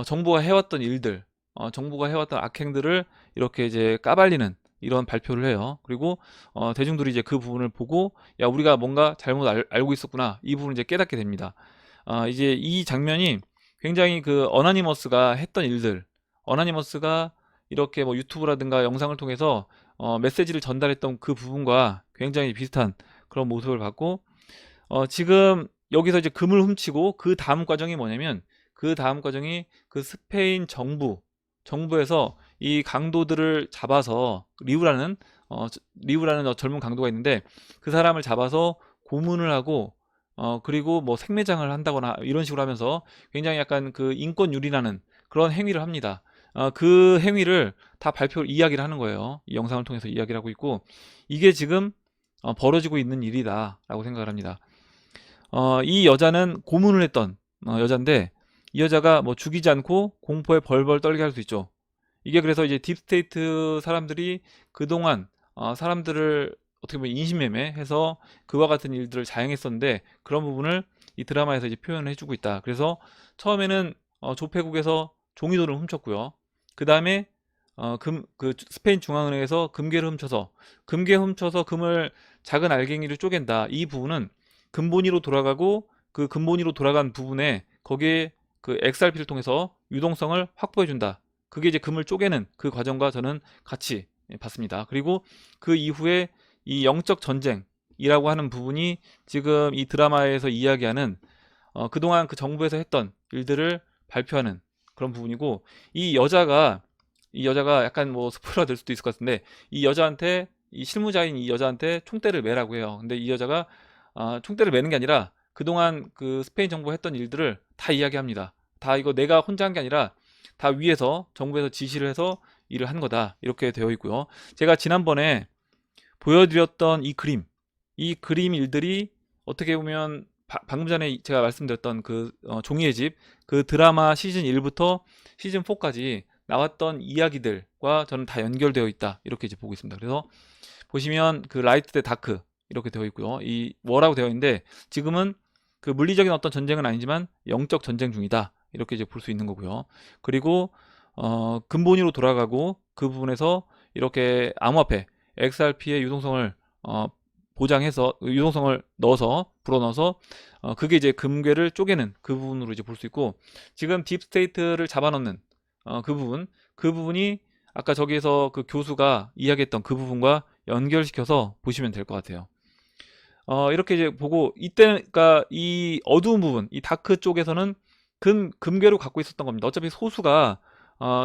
정부가 해왔던 일들, 정부가 해왔던 악행들을 이렇게 이제 까발리는 이런 발표를 해요. 그리고 대중들이 이제 그 부분을 보고, 야, 우리가 뭔가 잘못 알고 있었구나, 이 부분을 이제 깨닫게 됩니다. 이제 이 장면이 굉장히 그 어나니머스가 했던 일들, 어나니머스가 이렇게 뭐 유튜브라든가 영상을 통해서 메시지를 전달했던 그 부분과 굉장히 비슷한 그런 모습을 봤고, 지금 여기서 이제 금을 훔치고 그 다음 과정이 뭐냐면, 그 다음 과정이 그 스페인 정부에서 이 강도들을 잡아서, 리우라는 젊은 강도가 있는데, 그 사람을 잡아서 고문을 하고, 그리고 뭐 생매장을 한다거나 이런 식으로 하면서 굉장히 약간 그 인권 유린하는 그런 행위를 합니다. 그 행위를 다 이야기를 하는 거예요. 이 영상을 통해서 이야기를 하고 있고, 이게 지금 벌어지고 있는 일이다라고 생각을 합니다. 이 여자는 고문을 했던 여자인데, 이 여자가 뭐 죽이지 않고 공포에 벌벌 떨게 할 수 있죠. 이게 그래서 이제 딥스테이트 사람들이 그동안 사람들을 어떻게 보면 인신매매해서 그와 같은 일들을 자행했었는데, 그런 부분을 이 드라마에서 이제 표현을 해주고 있다. 그래서 처음에는 조폐국에서 종이돈을 훔쳤고요. 그 다음에 그 스페인 중앙은행에서 금괴 훔쳐서 금을 작은 알갱이를 쪼갠다. 이 부분은 근본위로 돌아가고, 그 근본위로 돌아간 부분에 거기에 그 XRP를 통해서 유동성을 확보해 준다. 그게 이제 금을 쪼개는 그 과정과 저는 같이 봤습니다. 그리고 그 이후에 이 영적 전쟁이라고 하는 부분이 지금 이 드라마에서 이야기하는 그동안 그 정부에서 했던 일들을 발표하는 그런 부분이고, 이 여자가 약간 뭐 스포일러가 될 수도 있을 것 같은데, 이 실무자인 이 여자한테 총대를 매라고 해요. 근데 이 여자가 총대를 매는 게 아니라 그동안 그 스페인 정부가 했던 일들을 다 이야기합니다. 다 이거 내가 혼자 한 게 아니라 다 위에서, 정부에서 지시를 해서 일을 한 거다, 이렇게 되어 있고요. 제가 지난번에 보여드렸던 이 그림 일들이 어떻게 보면 방금 전에 제가 말씀드렸던 그 종이의 집, 그 드라마 시즌 1부터 시즌 4까지 나왔던 이야기들과 저는 다 연결되어 있다, 이렇게 이제 보고 있습니다. 그래서 보시면 그 라이트 대 다크 이렇게 되어 있고요. 이 워라고 되어 있는데, 지금은 그 물리적인 어떤 전쟁은 아니지만 영적 전쟁 중이다, 이렇게 이제 볼 수 있는 거고요. 그리고 근본위로 돌아가고, 그 부분에서 이렇게 암호화폐 XRP의 유동성을 보장해서 유동성을 넣어서 불어넣어서 그게 이제 금괴를 쪼개는 그 부분으로 이제 볼 수 있고, 지금 딥스테이트를 잡아넣는 그 부분이 아까 저기에서 그 교수가 이야기했던 그 부분과 연결시켜서 보시면 될 것 같아요. 이렇게 이제 보고, 이때 그러니까 이 어두운 부분, 이 다크 쪽에서는 금괴로 갖고 있었던 겁니다. 어차피 소수가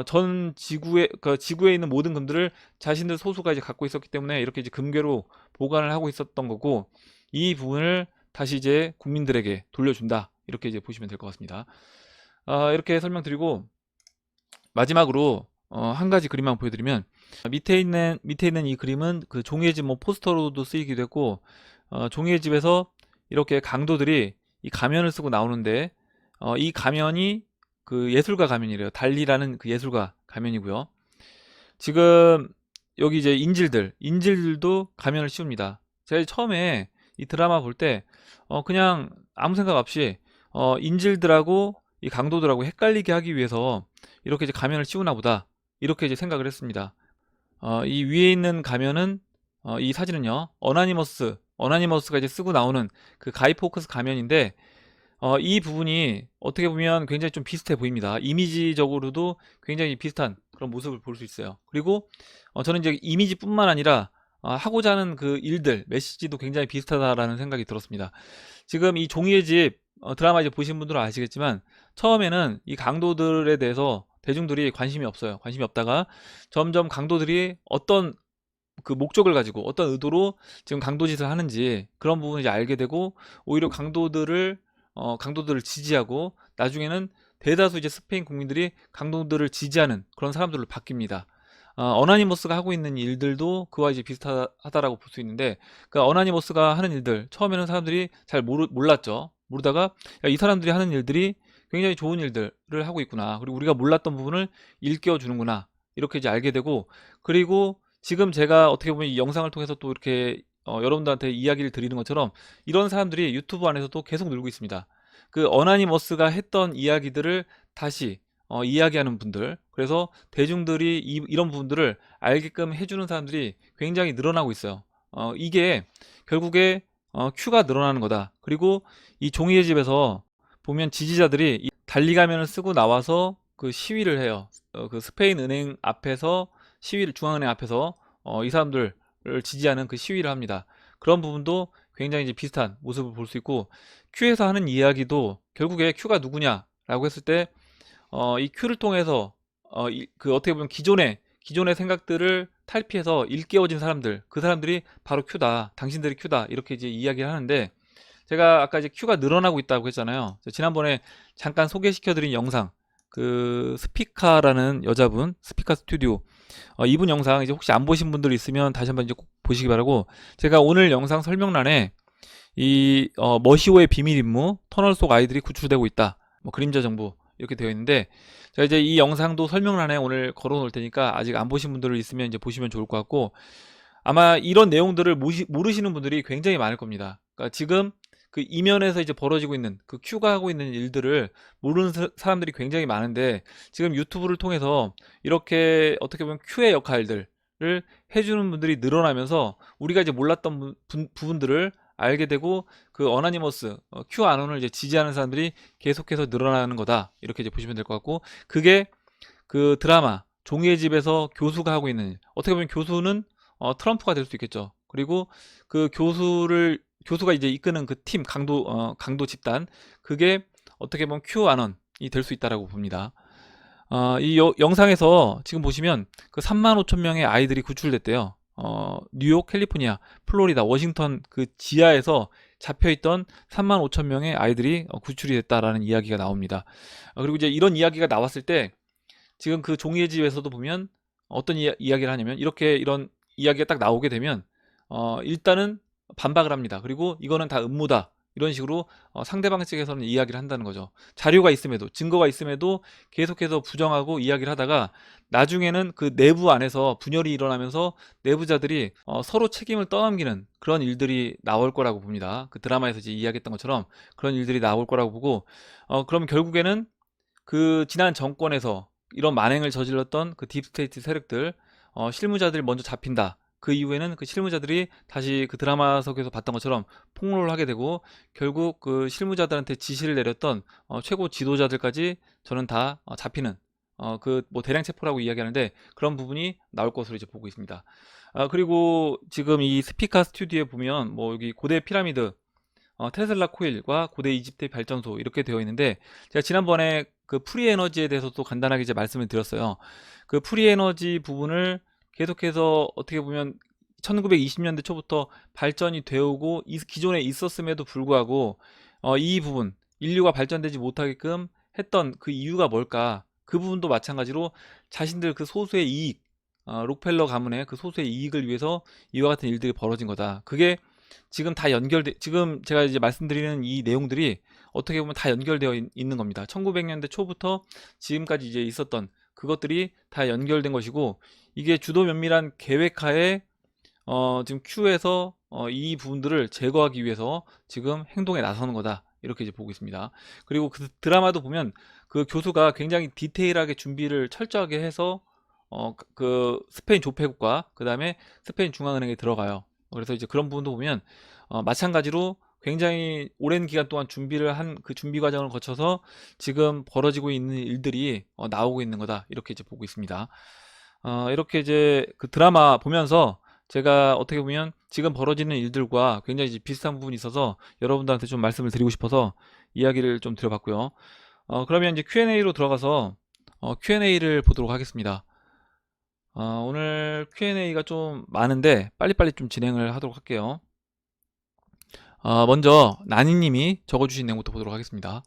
전 지구에, 그 지구에 있는 모든 금들을 자신들 소수가 이제 갖고 있었기 때문에 이렇게 이제 금괴로 보관을 하고 있었던 거고, 이 부분을 다시 이제 국민들에게 돌려준다, 이렇게 이제 보시면 될 것 같습니다. 이렇게 설명드리고, 마지막으로 한 가지 그림만 보여드리면, 밑에 있는 이 그림은 그 종이의 집 뭐 포스터로도 쓰이기도 했고, 종이의 집에서 이렇게 강도들이 이 가면을 쓰고 나오는데, 이 가면이 그 예술가 가면이래요. 달리라는 그 예술가 가면이고요. 지금 여기 이제 인질들도 가면을 씌웁니다. 제가 처음에 이 드라마 볼 때 그냥 아무 생각 없이 인질들하고 이 강도들하고 헷갈리게 하기 위해서 이렇게 이제 가면을 씌우나 보다, 이렇게 이제 생각을 했습니다. 이 위에 있는 가면은 이 사진은요, 어나니머스가 이제 쓰고 나오는 그 가이 포커스 가면인데, 이 부분이 어떻게 보면 굉장히 좀 비슷해 보입니다. 이미지적으로도 굉장히 비슷한 그런 모습을 볼 수 있어요. 그리고 저는 이제 이미지뿐만 아니라 하고자 하는 그 일들, 메시지도 굉장히 비슷하다라는 생각이 들었습니다. 지금 이 종이의 집 드라마 이제 보신 분들은 아시겠지만, 처음에는 이 강도들에 대해서 대중들이 관심이 없어요. 관심이 없다가 점점 강도들이 어떤 그 목적을 가지고 어떤 의도로 지금 강도짓을 하는지 그런 부분을 이제 알게 되고, 오히려 강도들을 지지하고, 나중에는 대다수 이제 스페인 국민들이 강도들을 지지하는 그런 사람들로 바뀝니다. 어나니머스가 하고 있는 일들도 그와 이제 비슷하다라고 볼 수 있는데, 그 어나니머스가 하는 일들 처음에는 사람들이 잘 몰랐죠. 모르다가 야, 이 사람들이 하는 일들이 굉장히 좋은 일들을 하고 있구나, 그리고 우리가 몰랐던 부분을 일깨워 주는구나, 이렇게 이제 알게 되고, 그리고 지금 제가 어떻게 보면 이 영상을 통해서 또 이렇게 여러분들한테 이야기를 드리는 것처럼, 이런 사람들이 유튜브 안에서도 계속 늘고 있습니다. 그 어나니머스가 했던 이야기들을 다시 이야기하는 분들, 그래서 대중들이 이런 부분들을 알게끔 해주는 사람들이 굉장히 늘어나고 있어요. 이게 결국에 큐가 늘어나는 거다. 그리고 이 종이의 집에서 보면 지지자들이 이 달리 가면을 쓰고 나와서 그 시위를 해요. 그 스페인 은행 앞에서 중앙은행 앞에서 이 사람들을 지지하는 그 시위를 합니다. 그런 부분도 굉장히 이제 비슷한 모습을 볼 수 있고, 큐에서 하는 이야기도 결국에 큐가 누구냐라고 했을 때, 이 큐를 통해서 그 어떻게 보면 기존의 생각들을 탈피해서 일깨워진 사람들, 그 사람들이 바로 큐다, 당신들이 큐다, 이렇게 이제 이야기를 하는데, 제가 아까 이제 큐가 늘어나고 있다고 했잖아요. 지난번에 잠깐 소개시켜드린 영상, 그 스피카라는 여자분, 스피카 스튜디오, 이분 영상 이제 혹시 안 보신 분들 있으면 다시 한번 이제 꼭 보시기 바라고, 제가 오늘 영상 설명란에 이 머시오의 비밀 임무, 터널 속 아이들이 구출되고 있다, 뭐 그림자 정보, 이렇게 되어 있는데, 제가 이제 이 영상도 설명란에 오늘 걸어 놓을 테니까 아직 안 보신 분들 있으면 이제 보시면 좋을 것 같고, 아마 이런 내용들을 모르시는 분들이 굉장히 많을 겁니다. 그러니까 지금 그 이면에서 이제 벌어지고 있는 그 큐가 하고 있는 일들을 모르는 사람들이 굉장히 많은데, 지금 유튜브를 통해서 이렇게 어떻게 보면 큐의 역할들을 해주는 분들이 늘어나면서 우리가 이제 몰랐던 부분들을 알게 되고, 그 어나니머스 큐 안원을 이제 지지하는 사람들이 계속해서 늘어나는 거다, 이렇게 이제 보시면 될 것 같고, 그게 그 드라마 종이의 집에서 교수가 하고 있는 일, 어떻게 보면 교수는 트럼프가 될 수 있겠죠. 그리고 그 교수가 이제 이끄는 그 팀, 강도 집단, 그게 어떻게 보면 큐 안원이 될 수 있다라고 봅니다. 이 영상에서 지금 보시면 그 35,000명의 아이들이 구출됐대요. 뉴욕, 캘리포니아, 플로리다, 워싱턴 그 지하에서 잡혀있던 35,000명의 아이들이 구출이 됐다라는 이야기가 나옵니다. 그리고 이제 이런 이야기가 나왔을 때, 지금 그 종이의 집에서도 보면 어떤 이야기를 하냐면, 이런 이야기가 딱 나오게 되면 일단은 반박을 합니다. 그리고 이거는 다 음모다, 이런 식으로 상대방 측에서는 이야기를 한다는 거죠. 자료가 있음에도, 증거가 있음에도 계속해서 부정하고 이야기를 하다가, 나중에는 그 내부 안에서 분열이 일어나면서 내부자들이 서로 책임을 떠넘기는 그런 일들이 나올 거라고 봅니다. 그 드라마에서 이제 이야기했던 것처럼 그런 일들이 나올 거라고 보고, 그럼 결국에는 그 지난 정권에서 이런 만행을 저질렀던 그 딥스테이트 세력들, 실무자들이 먼저 잡힌다, 그 이후에는 그 실무자들이 다시 그 드라마석에서 봤던 것처럼 폭로를 하게 되고, 결국 그 실무자들한테 지시를 내렸던 최고 지도자들까지 저는 다 잡히는, 그 뭐 대량 체포라고 이야기하는데 그런 부분이 나올 것으로 이제 보고 있습니다. 그리고 지금 이 스피카 스튜디오에 보면 뭐 여기 고대 피라미드, 테슬라 코일과 고대 이집트 발전소 이렇게 되어 있는데, 제가 지난번에 그 프리 에너지에 대해서도 간단하게 이제 말씀을 드렸어요. 그 프리 에너지 부분을 계속해서 어떻게 보면 1920년대 초부터 발전이 되어오고 기존에 있었음에도 불구하고 이 부분, 인류가 발전되지 못하게끔 했던 그 이유가 뭘까? 그 부분도 마찬가지로 자신들 그 소수의 이익, 록펠러 가문의 그 소수의 이익을 위해서 이와 같은 일들이 벌어진 거다. 그게 지금 다 지금 제가 이제 말씀드리는 이 내용들이 어떻게 보면 다 연결되어 있는 겁니다. 1900년대 초부터 지금까지 이제 있었던 그것들이 다 연결된 것이고, 이게 주도 면밀한 계획하에 지금 Q에서 이 부분들을 제거하기 위해서 지금 행동에 나서는 거다, 이렇게 이제 보고 있습니다. 그리고 그 드라마도 보면 그 교수가 굉장히 디테일하게 준비를 철저하게 해서 그 스페인 조폐국과 그 다음에 스페인 중앙은행에 들어가요. 그래서 이제 그런 부분도 보면 마찬가지로 굉장히 오랜 기간 동안 준비를 한 그 준비 과정을 거쳐서 지금 벌어지고 있는 일들이 나오고 있는 거다, 이렇게 이제 보고 있습니다. 이렇게 이제 그 드라마 보면서 제가 어떻게 보면 지금 벌어지는 일들과 굉장히 이제 비슷한 부분이 있어서 여러분들한테 좀 말씀을 드리고 싶어서 이야기를 좀 드려봤고요. 그러면 이제 Q&A로 들어가서 Q&A를 보도록 하겠습니다. 오늘 Q&A가 좀 많은데 빨리빨리 좀 진행을 하도록 할게요. 먼저 나니님이 적어주신 내용부터 보도록 하겠습니다.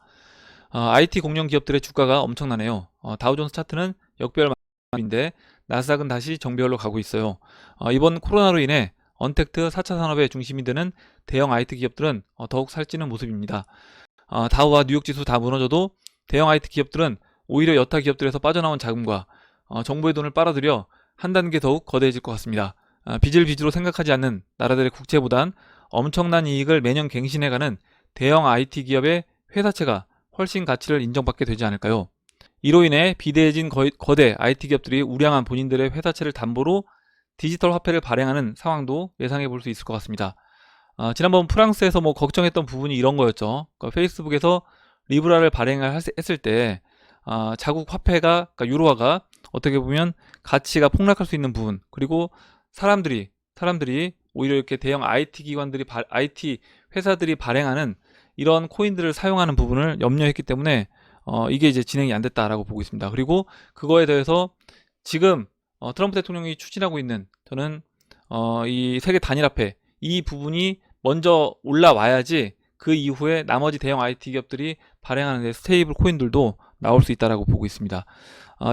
IT 공룡 기업들의 주가가 엄청나네요. 다우존스 차트는 역별인데 나스닥은 다시 정배열로 가고 있어요. 이번 코로나로 인해 언택트 4차 산업의 중심이 되는 대형 IT 기업들은 더욱 살찌는 모습입니다. 다우와 뉴욕 지수 다 무너져도 대형 IT 기업들은 오히려 여타 기업들에서 빠져나온 자금과 정부의 돈을 빨아들여 한 단계 더욱 거대해질 것 같습니다. 빚을 빚으로 생각하지 않는 나라들의 국채보단 엄청난 이익을 매년 갱신해가는 대형 IT 기업의 회사채가 훨씬 가치를 인정받게 되지 않을까요? 이로 인해 비대해진 거대 IT 기업들이 우량한 본인들의 회사채를 담보로 디지털 화폐를 발행하는 상황도 예상해 볼 수 있을 것 같습니다. 지난번 프랑스에서 뭐 걱정했던 부분이 이런 거였죠. 그러니까 페이스북에서 리브라를 발행을 했을 때 자국 화폐가, 그러니까 유로화가 어떻게 보면 가치가 폭락할 수 있는 부분, 그리고 사람들이 오히려 이렇게 대형 IT 기관들이 IT 회사들이 발행하는 이런 코인들을 사용하는 부분을 염려했기 때문에 이게 이제 진행이 안 됐다라고 보고 있습니다. 그리고 그거에 대해서 지금 트럼프 대통령이 추진하고 있는, 저는 이 세계 단일화폐 이 부분이 먼저 올라와야지 그 이후에 나머지 대형 IT 기업들이 발행하는 스테이블 코인들도 나올 수 있다라고 보고 있습니다.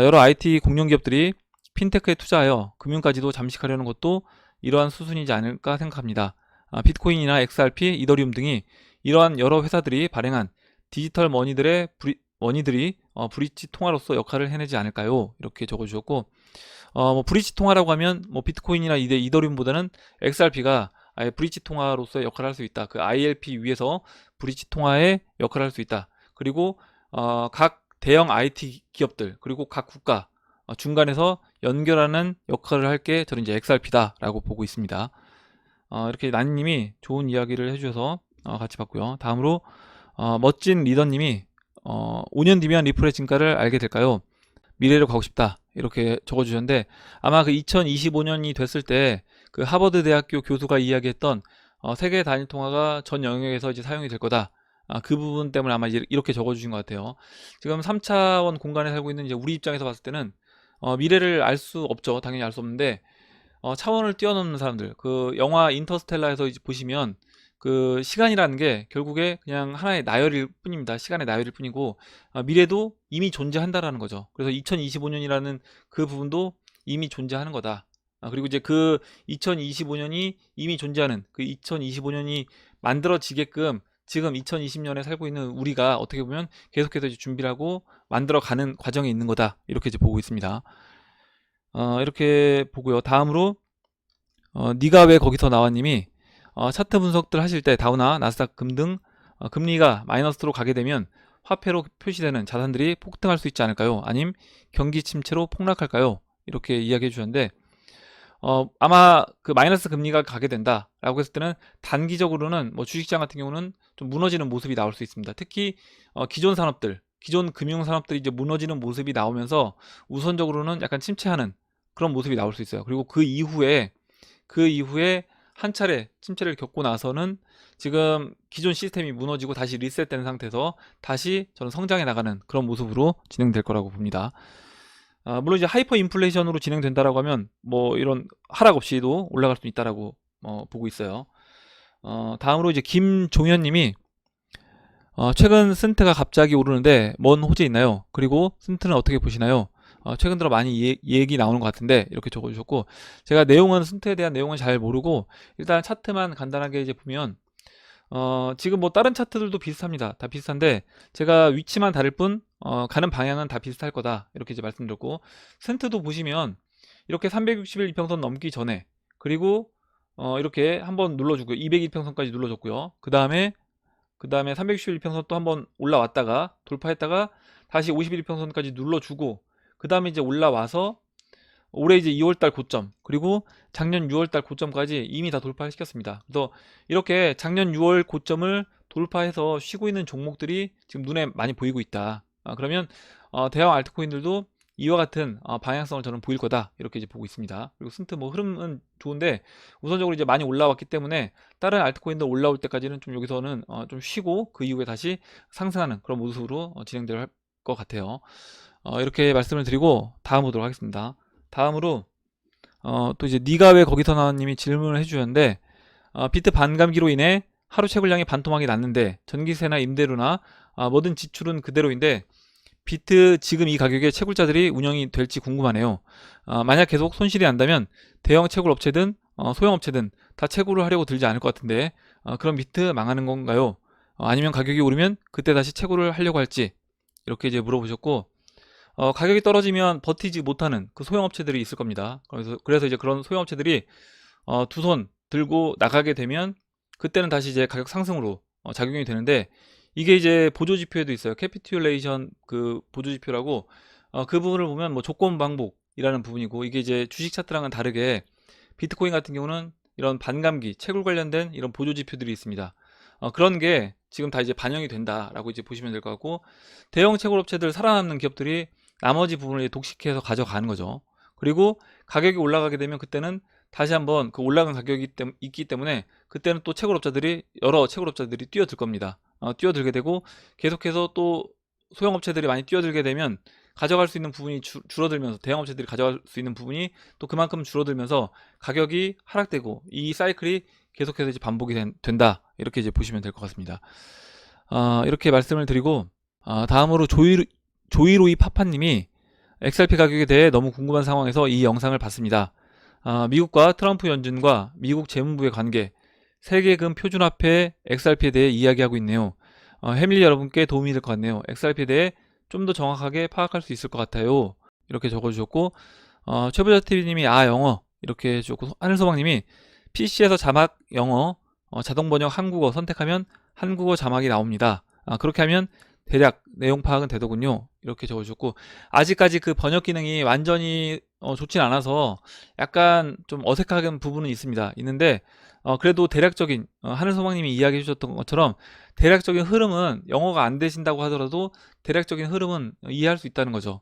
여러 IT 공룡 기업들이 핀테크에 투자하여 금융까지도 잠식하려는 것도 이러한 수순이지 않을까 생각합니다. 비트코인이나 XRP, 이더리움 등이 이러한 여러 회사들이 발행한 디지털 머니들이 브릿지 통화로서 역할을 해내지 않을까요? 이렇게 적어주셨고, 뭐 브릿지 통화라고 하면 뭐 비트코인이나 이더리움보다는 XRP가 아예 브릿지 통화로서의 역할을 할 수 있다. 그 ILP 위에서 브릿지 통화의 역할을 할 수 있다. 그리고 각 대형 IT 기업들 그리고 각 국가 중간에서 연결하는 역할을 할 게 저는 이제 XRP다라고 보고 있습니다. 이렇게 나니님이 좋은 이야기를 해주셔서 같이 봤고요. 다음으로 멋진 리더님이 5년 뒤면 리플의 진가를 알게 될까요? 미래로 가고 싶다, 이렇게 적어주셨는데, 아마 그 2025년이 됐을 때 그 하버드 대학교 교수가 이야기했던 세계 단일 통화가 전 영역에서 이제 사용이 될 거다. 그 부분 때문에 아마 이렇게 적어주신 것 같아요. 지금 3차원 공간에 살고 있는 이제 우리 입장에서 봤을 때는 미래를 알 수 없죠. 당연히 알 수 없는데 차원을 뛰어넘는 사람들, 그 영화 인터스텔라에서 이제 보시면 그 시간이라는 게 결국에 그냥 하나의 나열일 뿐입니다. 시간의 나열일 뿐이고 미래도 이미 존재한다라는 거죠. 그래서 2025년이라는 그 부분도 이미 존재하는 거다. 그리고 이제 그 2025년이 이미 존재하는 그 2025년이 만들어지게끔 지금 2020년에 살고 있는 우리가 어떻게 보면 계속해서 이제 준비를 하고 만들어가는 과정에 있는 거다, 이렇게 이제 보고 있습니다. 이렇게 보고요. 다음으로 네가 왜 거기서 나와님이 차트 분석들 하실 때 다우나 나스닥 금등 금리가 마이너스로 가게 되면 화폐로 표시되는 자산들이 폭등할 수 있지 않을까요? 아님 경기 침체로 폭락할까요? 이렇게 이야기해 주셨는데 아마 그 마이너스 금리가 가게 된다라고 했을 때는 단기적으로는 뭐 주식시장 같은 경우는 좀 무너지는 모습이 나올 수 있습니다. 특히 기존 산업들, 기존 금융 산업들이 이제 무너지는 모습이 나오면서 우선적으로는 약간 침체하는 그런 모습이 나올 수 있어요. 그리고 그 이후에 한 차례 침체를 겪고 나서는 지금 기존 시스템이 무너지고 다시 리셋되는 상태에서 다시 저는 성장해 나가는 그런 모습으로 진행될 거라고 봅니다. 물론 이제 하이퍼 인플레이션으로 진행된다라고 하면 뭐 이런 하락 없이도 올라갈 수 있다라고 보고 있어요. 다음으로 이제 김종현님이 최근 스인트가 갑자기 오르는데 뭔 호재 있나요? 그리고 스인트는 어떻게 보시나요? 최근 들어 많이 얘기 나오는 것 같은데 이렇게 적어주셨고, 제가 스인트에 대한 내용은 잘 모르고 일단 차트만 간단하게 이제 보면 지금 뭐 다른 차트들도 비슷합니다. 다 비슷한데 제가 위치만 다를 뿐 가는 방향은 다 비슷할 거다 이렇게 이제 말씀드렸고, 스인트도 보시면 이렇게 360일 이평선 넘기 전에, 그리고 이렇게 한번 눌러주고요. 200일평선까지 눌러줬고요. 그 다음에 361평선 또 한번 올라왔다가 돌파했다가 다시 51평선까지 눌러주고, 그 다음에 이제 올라와서 올해 이제 2월달 고점, 그리고 작년 6월달 고점까지 이미 다 돌파시켰습니다. 그래서 이렇게 작년 6월 고점을 돌파해서 쉬고 있는 종목들이 지금 눈에 많이 보이고 있다. 그러면 대형 알트코인들도 이와 같은 방향성을 저는 보일 거다 이렇게 이제 보고 있습니다. 그리고 스인트 뭐 흐름은 좋은데 우선적으로 이제 많이 올라왔기 때문에 다른 알트코인들 올라올 때까지는 좀 여기서는 좀 쉬고 그 이후에 다시 상승하는 그런 모습으로 진행될 것 같아요. 이렇게 말씀을 드리고 다음 보도록 하겠습니다. 다음으로 또 이제 니가 왜 거기서 나왔님이 질문을 해주셨는데, 비트 반감기로 인해 하루 채굴량이 반토막이 났는데 전기세나 임대료나 모든 지출은 그대로인데 비트 지금 이 가격에 채굴자들이 운영이 될지 궁금하네요. 만약 계속 손실이 난다면 대형 채굴 업체든 소형 업체든 다 채굴을 하려고 들지 않을 것 같은데, 그럼 비트 망하는 건가요? 아니면 가격이 오르면 그때 다시 채굴을 하려고 할지 이렇게 이제 물어보셨고, 가격이 떨어지면 버티지 못하는 그 소형 업체들이 있을 겁니다. 그래서 이제 그런 소형 업체들이 두 손 들고 나가게 되면 그때는 다시 이제 가격 상승으로 작용이 되는데, 이게 이제 보조 지표에도 있어요. 캐피큘레이션 그 보조 지표라고, 그 부분을 보면 뭐 조건 반복이라는 부분이고, 이게 이제 주식 차트랑은 다르게 비트코인 같은 경우는 이런 반감기 채굴 관련된 이런 보조 지표들이 있습니다. 그런 게 지금 다 이제 반영이 된다라고 이제 보시면 될 것 같고, 대형 채굴 업체들 살아남는 기업들이 나머지 부분을 독식해서 가져가는 거죠. 그리고 가격이 올라가게 되면 그때는 다시 한번 그 올라간 가격이 있기 때문에 그때는 또 여러 채굴업자들이 뛰어들 겁니다. 뛰어들게 되고 계속해서 또 소형업체들이 많이 뛰어들게 되면 가져갈 수 있는 부분이 줄어들면서, 대형업체들이 가져갈 수 있는 부분이 또 그만큼 줄어들면서 가격이 하락되고, 이 사이클이 계속해서 이제 반복이 된다 이렇게 이제 보시면 될 것 같습니다. 이렇게 말씀을 드리고, 다음으로 조이로이 파파님이 XRP 가격에 대해 너무 궁금한 상황에서 이 영상을 봤습니다. 미국과 트럼프 연준과 미국 재무부의 관계, 세계금 표준화폐 XRP에 대해 이야기하고 있네요. 해밀리 여러분께 도움이 될 것 같네요. XRP에 대해 좀 더 정확하게 파악할 수 있을 것 같아요. 이렇게 적어주셨고, 최부자TV님이 영어 이렇게 해주셨고, 하늘소방님이 PC에서 자막 영어, 자동 번역 한국어 선택하면 한국어 자막이 나옵니다. 그렇게 하면 대략 내용 파악은 되더군요. 이렇게 적어주셨고, 아직까지 그 번역 기능이 완전히 좋진 않아서 약간 좀 어색한 부분은 있는데 그래도 대략적인 하늘소망님이 이야기해 주셨던 것처럼 대략적인 흐름은, 영어가 안 되신다고 하더라도 대략적인 흐름은 이해할 수 있다는 거죠.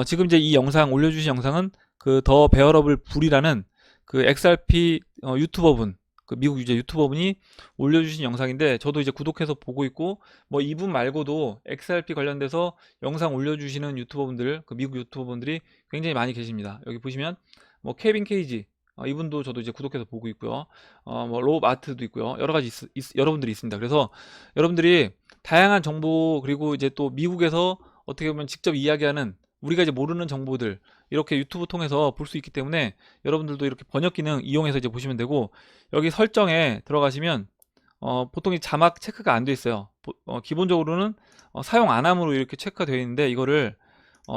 지금 이제 이 영상 올려주신 영상은 그 더 베어러블 불이라는 그 XRP 유튜버분, 그 미국 유저 유튜버분이 올려주신 영상인데, 저도 이제 구독해서 보고 있고, 뭐 이분 말고도 XRP 관련돼서 영상 올려주시는 유튜버분들, 그 미국 유튜버분들이 굉장히 많이 계십니다. 여기 보시면 뭐 케빈 케이지, 이분도 저도 이제 구독해서 보고 있고요. 뭐 로브 아트도 있고요. 여러 가지 여러분들이 있습니다. 그래서 여러분들이 다양한 정보, 그리고 이제 또 미국에서 어떻게 보면 직접 이야기하는, 우리가 이제 모르는 정보들 이렇게 유튜브 통해서 볼 수 있기 때문에 여러분들도 이렇게 번역 기능 이용해서 이제 보시면 되고, 여기 설정에 들어가시면 보통 이 자막 체크가 안 돼 있어요. 기본적으로는 사용 안 함으로 이렇게 체크가 되어 있는데, 이거를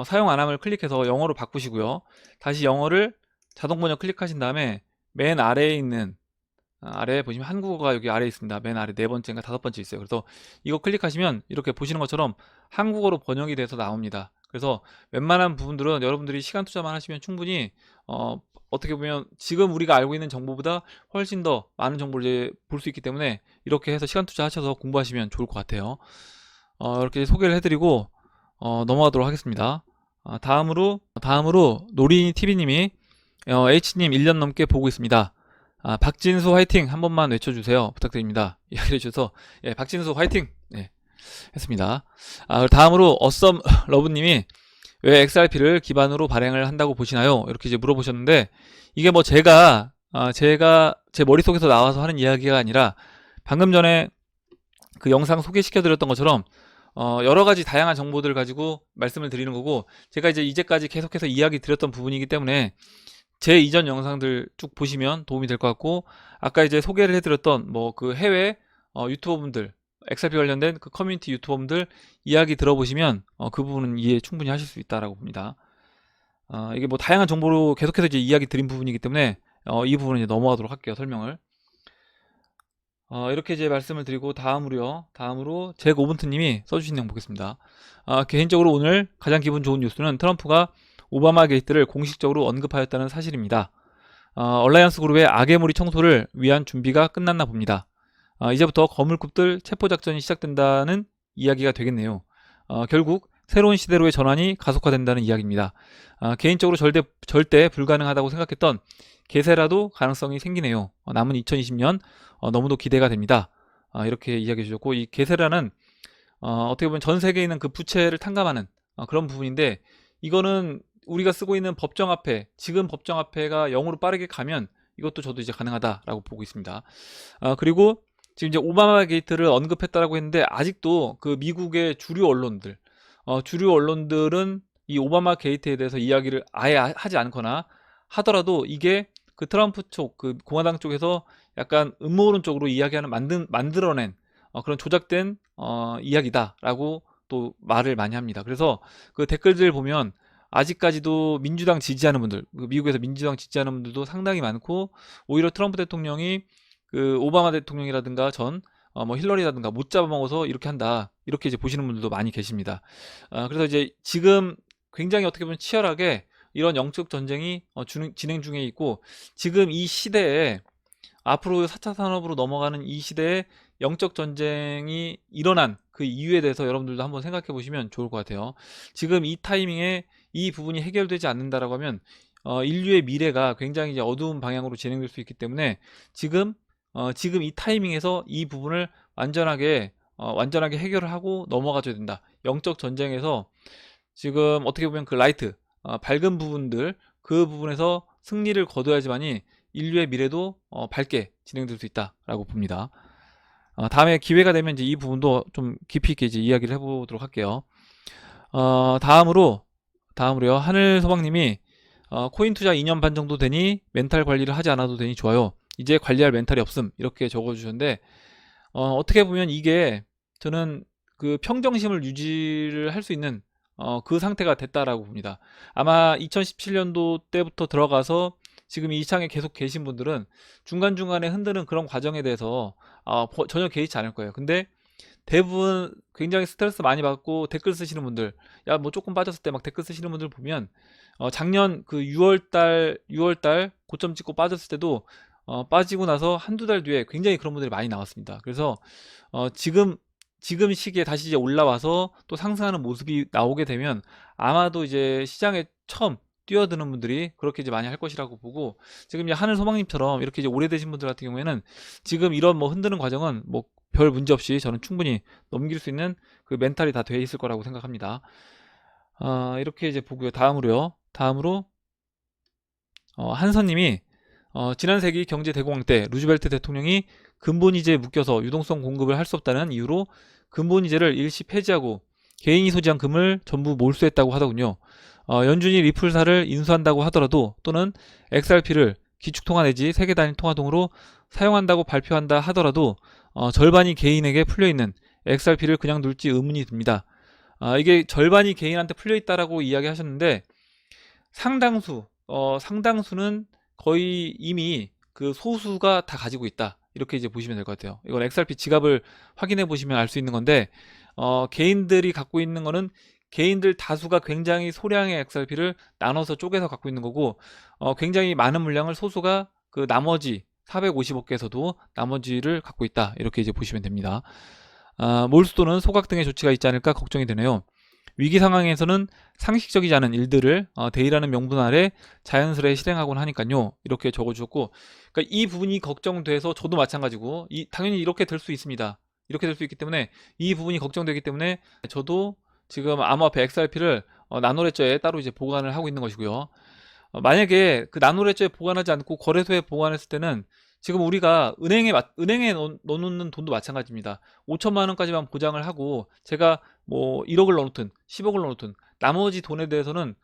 사용 안 함을 클릭해서 영어로 바꾸시고요. 다시 영어를 자동 번역 클릭하신 다음에 맨 아래에 있는, 아래에 보시면 한국어가 여기 아래에 있습니다. 맨 아래 네 번째인가 다섯 번째 있어요. 그래서 이거 클릭하시면 이렇게 보시는 것처럼 한국어로 번역이 돼서 나옵니다. 그래서 웬만한 부분들은 여러분들이 시간 투자만 하시면 충분히 어떻게 보면 지금 우리가 알고 있는 정보보다 훨씬 더 많은 정보를 이제 볼 수 있기 때문에 이렇게 해서 시간 투자하셔서 공부하시면 좋을 것 같아요. 이렇게 소개를 해드리고 넘어가도록 하겠습니다. 다음으로 노린이 TV님이 H님 1년 넘게 보고 있습니다. 박진수 화이팅 한 번만 외쳐주세요. 부탁드립니다. 이야기해 주셔서 예, 박진수 화이팅 네, 했습니다. 다음으로 어썸 러브님이 왜 XRP를 기반으로 발행을 한다고 보시나요? 이렇게 이제 물어보셨는데 이게 뭐 제가 제 머릿속에서 나와서 하는 이야기가 아니라 방금 전에 그 영상 소개시켜 드렸던 것처럼 여러 가지 다양한 정보들을 가지고 말씀을 드리는 거고 제가 이제까지 계속해서 이야기 드렸던 부분이기 때문에 제 이전 영상들 쭉 보시면 도움이 될 것 같고 아까 이제 소개를 해드렸던 뭐 그 해외 유튜버분들 XRP 관련된 그 커뮤니티 유튜버분들 이야기 들어보시면 그 부분은 이해 충분히 하실 수 있다라고 봅니다. 이게 뭐 다양한 정보로 계속해서 이제 이야기 드린 부분이기 때문에 이 부분은 이제 넘어가도록 할게요. 설명을. 이렇게 이제 말씀을 드리고 다음으로 잭 오븐트님이 써주신 내용 보겠습니다. 개인적으로 오늘 가장 기분 좋은 뉴스는 트럼프가 오바마 게이트를 공식적으로 언급하였다는 사실입니다. 얼라이언스 그룹의 악의몰이 청소를 위한 준비가 끝났나 봅니다. 이제부터 거물급들 체포작전이 시작된다는 이야기가 되겠네요. 결국 새로운 시대로의 전환이 가속화된다는 이야기입니다. 개인적으로 절대 불가능하다고 생각했던 개세라도 가능성이 생기네요. 남은 2020년 너무도 기대가 됩니다. 이렇게 이야기해 주셨고 이 개세라는 어떻게 보면 전 세계에 있는 그 부채를 탕감하는 그런 부분인데 이거는 우리가 쓰고 있는 법정화폐 지금 법정화폐가 0으로 빠르게 가면 이것도 저도 이제 가능하다라고 보고 있습니다. 그리고 지금 이제 오바마 게이트를 언급했다라고 했는데 아직도 그 미국의 주류 언론들은 이 오바마 게이트에 대해서 이야기를 아예 하지 않거나 하더라도 이게 그 트럼프 쪽, 그 공화당 쪽에서 약간 음모론 쪽으로 이야기하는 만들어낸 그런 조작된 이야기다라고 또 말을 많이 합니다. 그래서 그 댓글들 보면 아직까지도 민주당 지지하는 분들, 미국에서 민주당 지지하는 분들도 상당히 많고 오히려 트럼프 대통령이 그 오바마 대통령이라든가 뭐 힐러리라든가 못 잡아먹어서 이렇게 한다 이렇게 이제 보시는 분들도 많이 계십니다. 그래서 이제 지금 굉장히 어떻게 보면 치열하게 이런 영적 전쟁이 진행 중에 있고 지금 이 시대에 앞으로 4차 산업으로 넘어가는 이 시대에 영적 전쟁이 일어난 그 이유에 대해서 여러분들도 한번 생각해 보시면 좋을 것 같아요. 지금 이 타이밍에 이 부분이 해결되지 않는다라고 하면 인류의 미래가 굉장히 이제 어두운 방향으로 진행될 수 있기 때문에 지금 이 타이밍에서 이 부분을 완전하게 해결을 하고 넘어가줘야 된다. 영적 전쟁에서 지금 어떻게 보면 그 라이트 밝은 부분들 그 부분에서 승리를 거둬야지만이 인류의 미래도 밝게 진행될 수 있다라고 봅니다. 다음에 기회가 되면 이제 이 부분도 좀 깊이 있게 이제 이야기를 해보도록 할게요. 다음으로요 하늘소방님이 코인 투자 2년 반 정도 되니 멘탈 관리를 하지 않아도 되니 좋아요. 이제 관리할 멘탈이 없음 이렇게 적어주셨는데 어떻게 보면 이게 저는 그 평정심을 유지를 할 수 있는 그 상태가 됐다라고 봅니다. 아마 2017년도 때부터 들어가서 지금 이 창에 계속 계신 분들은 중간중간에 흔드는 그런 과정에 대해서 전혀 개의치 않을 거예요. 근데 대부분 굉장히 스트레스 많이 받고 댓글 쓰시는 분들 야 뭐 조금 빠졌을 때 막 댓글 쓰시는 분들 보면 작년 그 6월달 고점 찍고 빠졌을 때도 빠지고 나서 한두 달 뒤에 굉장히 그런 분들이 많이 나왔습니다. 그래서 지금 시기에 다시 이제 올라와서 또 상승하는 모습이 나오게 되면 아마도 이제 시장에 처음 뛰어드는 분들이 그렇게 이제 많이 할 것이라고 보고 지금 이제 하늘 소망님처럼 이렇게 이제 오래되신 분들 같은 경우에는 지금 이런 뭐 흔드는 과정은 뭐 별 문제 없이 저는 충분히 넘길 수 있는 그 멘탈이 다 돼 있을 거라고 생각합니다. 이렇게 이제 보고요. 다음으로 한선님이 지난 세기 경제 대공황 때 루즈벨트 대통령이 근본이제에 묶여서 유동성 공급을 할 수 없다는 이유로 근본이제를 일시 폐지하고 개인이 소지한 금을 전부 몰수했다고 하더군요. 연준이 리플사를 인수한다고 하더라도 또는 XRP를 기축통화 내지 세계 단위 통화동으로 사용한다고 발표한다 하더라도 절반이 개인에게 풀려있는 XRP를 그냥 둘지 의문이 듭니다. 이게 절반이 개인한테 풀려있다라고 이야기하셨는데 상당수는 거의 이미 그 소수가 다 가지고 있다 이렇게 이제 보시면 될 것 같아요. 이건 XRP 지갑을 확인해 보시면 알 수 있는 건데 개인들이 갖고 있는 거는 개인들 다수가 굉장히 소량의 XRP를 나눠서 쪼개서 갖고 있는 거고, 굉장히 많은 물량을 소수가 그 나머지 450억 개에서도 나머지를 갖고 있다, 이렇게 이제 보시면 됩니다. 몰수도는 소각 등의 조치가 있지 않을까 걱정이 되네요. 위기 상황에서는 상식적이지 않은 일들을 대의라는 명분 아래 자연스레 실행하곤 하니까요, 이렇게 적어주셨고, 그러니까 이 부분이 걱정돼서 저도 마찬가지고, 당연히 이렇게 될 수 있습니다. 이렇게 될 수 있기 때문에 이 부분이 걱정되기 때문에 저도 지금 암호화폐 XRP를 나노레저에 따로 이제 보관을 하고 있는 것이고요. 만약에 그 나노레저에 보관하지 않고 거래소에 보관했을 때는 지금 우리가 은행에 넣어놓는 돈도 마찬가지입니다. 5천만 원까지만 보장을 하고 제가 뭐 1억을 넣어놓든 10억을 넣어놓든 나머지 돈에 대해서는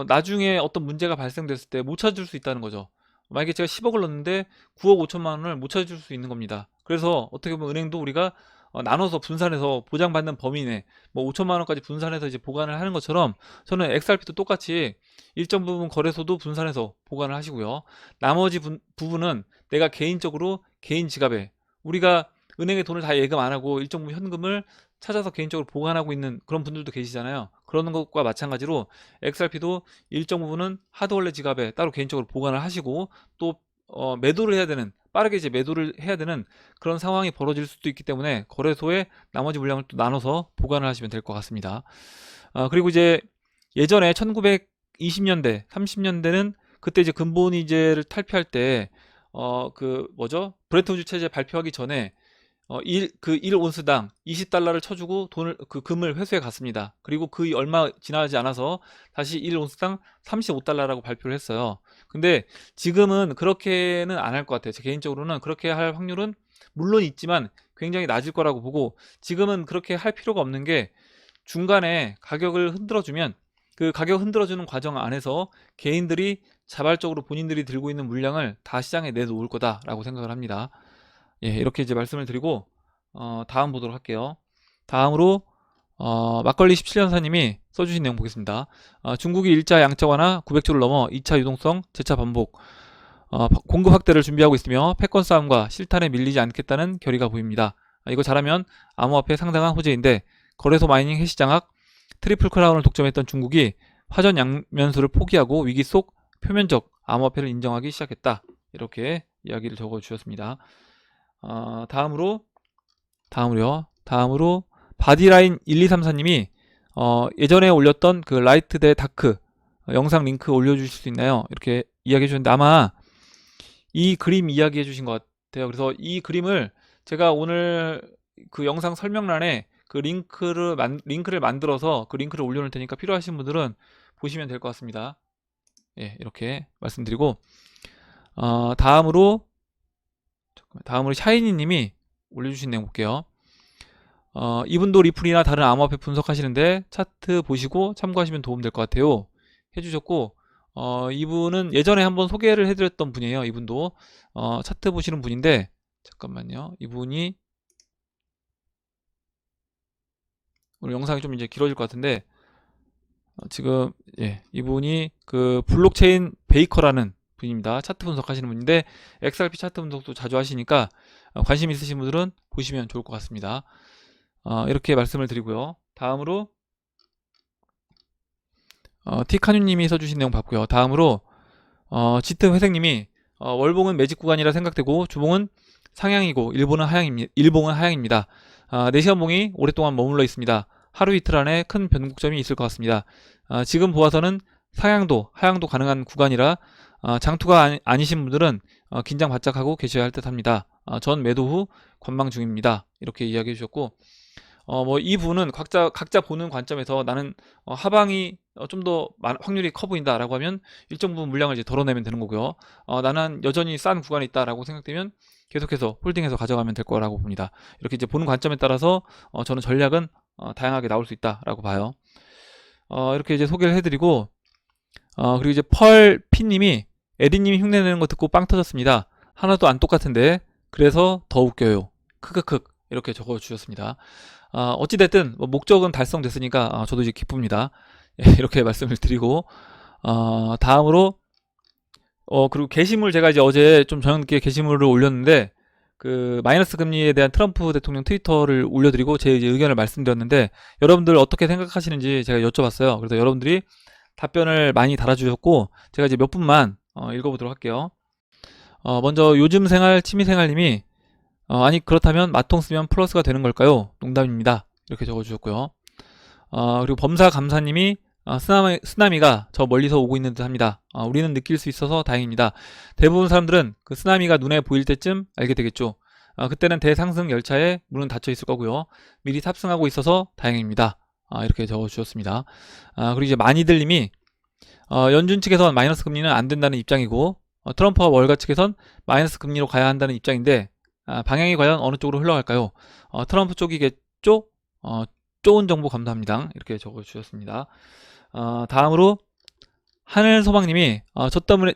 나중에 어떤 문제가 발생됐을 때 못 찾을 수 있다는 거죠. 만약에 제가 10억을 넣었는데 9억 5천만 원을 못 찾을 수 있는 겁니다. 그래서 어떻게 보면 은행도 우리가 나눠서 분산해서 보장받는 범위 내 뭐 5천만 원까지 분산해서 이제 보관을 하는 것처럼, 저는 XRP도 똑같이 일정 부분 거래소도 분산해서 보관을 하시고요. 나머지 부분은 내가 개인적으로 개인 지갑에, 우리가 은행에 돈을 다 예금 안 하고 일정 부분 현금을 찾아서 개인적으로 보관하고 있는 그런 분들도 계시잖아요. 그런 것과 마찬가지로 XRP도 일정 부분은 하드월렛 지갑에 따로 개인적으로 보관을 하시고, 또 매도를 해야 되는, 빠르게 이제 매도를 해야 되는 그런 상황이 벌어질 수도 있기 때문에 거래소에 나머지 물량을 또 나눠서 보관을 하시면 될 것 같습니다. 그리고 이제 예전에 1920년대, 30년대는 그때 이제 근본이제를 탈피할 때 그 뭐죠? 브레튼 우즈 체제 발표하기 전에 1온스당 20달러를 쳐주고 금을 회수해 갔습니다. 그리고 그 얼마 지나지 않아서 다시 1온스당 35달러라고 발표를 했어요. 근데 지금은 그렇게는 안 할 것 같아요. 제 개인적으로는 그렇게 할 확률은 물론 있지만 굉장히 낮을 거라고 보고, 지금은 그렇게 할 필요가 없는 게, 중간에 가격을 흔들어주면 그 가격 흔들어주는 과정 안에서 개인들이 자발적으로 본인들이 들고 있는 물량을 다 시장에 내놓을 거다라고 생각을 합니다. 예, 이렇게 이제 말씀을 드리고 다음 보도록 할게요. 다음으로 막걸리 17년사님이 써주신 내용 보겠습니다. 중국이 1차 양적 완화 900조를 넘어 2차 유동성 재차 반복, 공급 확대를 준비하고 있으며 패권 싸움과 실탄에 밀리지 않겠다는 결의가 보입니다. 이거 잘하면 암호화폐 상당한 호재인데, 거래소 마이닝 해시 장악 트리플 크라운을 독점했던 중국이 화전 양면수를 포기하고 위기 속 표면적 암호화폐를 인정하기 시작했다, 이렇게 이야기를 적어 주셨습니다. 다음으로 바디라인 1234님이 예전에 올렸던 그 라이트 대 다크 영상 링크 올려주실 수 있나요? 이렇게 이야기해 주셨는데, 아마 이 그림 이야기해 주신 것 같아요. 그래서 이 그림을 제가 오늘 그 영상 설명란에 그 링크를 만들어서 그 링크를 올려놓을 테니까 필요하신 분들은 보시면 될 것 같습니다. 예, 이렇게 말씀드리고, 다음으로 샤이니님이 올려주신 내용 볼게요. 이분도 리플이나 다른 암호화폐 분석하시는데 차트 보시고 참고하시면 도움될 것 같아요, 해주셨고, 이분은 예전에 한번 소개를 해드렸던 분이에요. 이분도 차트 보시는 분인데, 잠깐만요. 이분이 오늘 영상이 좀 이제 길어질 것 같은데, 지금 예, 이분이 그 블록체인 베이커라는 분입니다. 차트 분석하시는 분인데 XRP 차트 분석도 자주 하시니까 관심 있으신 분들은 보시면 좋을 것 같습니다. 이렇게 말씀을 드리고요. 다음으로 티카뉴님이 써주신 내용 봤고요. 다음으로 짙은 회색님이 월봉은 매직 구간이라 생각되고 주봉은 상향이고 일봉은 하향입니다. 4시간 봉이 오랫동안 머물러 있습니다. 하루 이틀 안에 큰 변곡점이 있을 것 같습니다. 지금 보아서는 상향도 하향도 가능한 구간이라 장투가 아니신 분들은 긴장 바짝 하고 계셔야 할 듯 합니다. 전 매도 후 관망 중입니다, 이렇게 이야기해 주셨고, 뭐 이 부분은 각자 보는 관점에서 나는 하방이 좀 더 확률이 커 보인다 라고 하면 일정 부분 물량을 이제 덜어내면 되는 거고요. 나는 여전히 싼 구간이 있다 라고 생각되면 계속해서 홀딩해서 가져가면 될 거라고 봅니다. 이렇게 이제 보는 관점에 따라서 저는 전략은 다양하게 나올 수 있다 라고 봐요. 이렇게 이제 소개를 해드리고, 그리고 이제 펄피님이 에디님이 흉내내는 거 듣고 빵 터졌습니다. 하나도 안 똑같은데 그래서 더 웃겨요. 크크크, 이렇게 적어 주셨습니다. 어찌됐든 뭐 목적은 달성됐으니까 저도 이제 기쁩니다. 예, 이렇게 말씀을 드리고, 다음으로 그리고 게시물, 제가 이제 어제 좀 저녁 늦게 게시물을 올렸는데 그 마이너스 금리에 대한 트럼프 대통령 트위터를 올려드리고 제 이제 의견을 말씀드렸는데 여러분들 어떻게 생각하시는지 제가 여쭤봤어요. 그래서 여러분들이 답변을 많이 달아주셨고 제가 이제 몇 분만 읽어보도록 할게요. 먼저 요즘 생활 취미생활님이 아니 그렇다면 마통 쓰면 플러스가 되는 걸까요? 농담입니다. 이렇게 적어주셨고요. 그리고 범사감사님이 쓰나미가 저 멀리서 오고 있는 듯 합니다. 우리는 느낄 수 있어서 다행입니다. 대부분 사람들은 그 쓰나미가 눈에 보일 때쯤 알게 되겠죠. 그때는 대상승 열차에 문은 닫혀 있을 거고요. 미리 탑승하고 있어서 다행입니다. 이렇게 적어주셨습니다. 그리고 이제 많이들님이 연준 측에선 마이너스 금리는 안 된다는 입장이고 트럼프와 월가 측에선 마이너스 금리로 가야 한다는 입장인데 방향이 과연 어느 쪽으로 흘러갈까요? 트럼프 쪽이겠죠? 좋은 정보 감사합니다. 이렇게 적어주셨습니다. 다음으로 하늘소망님이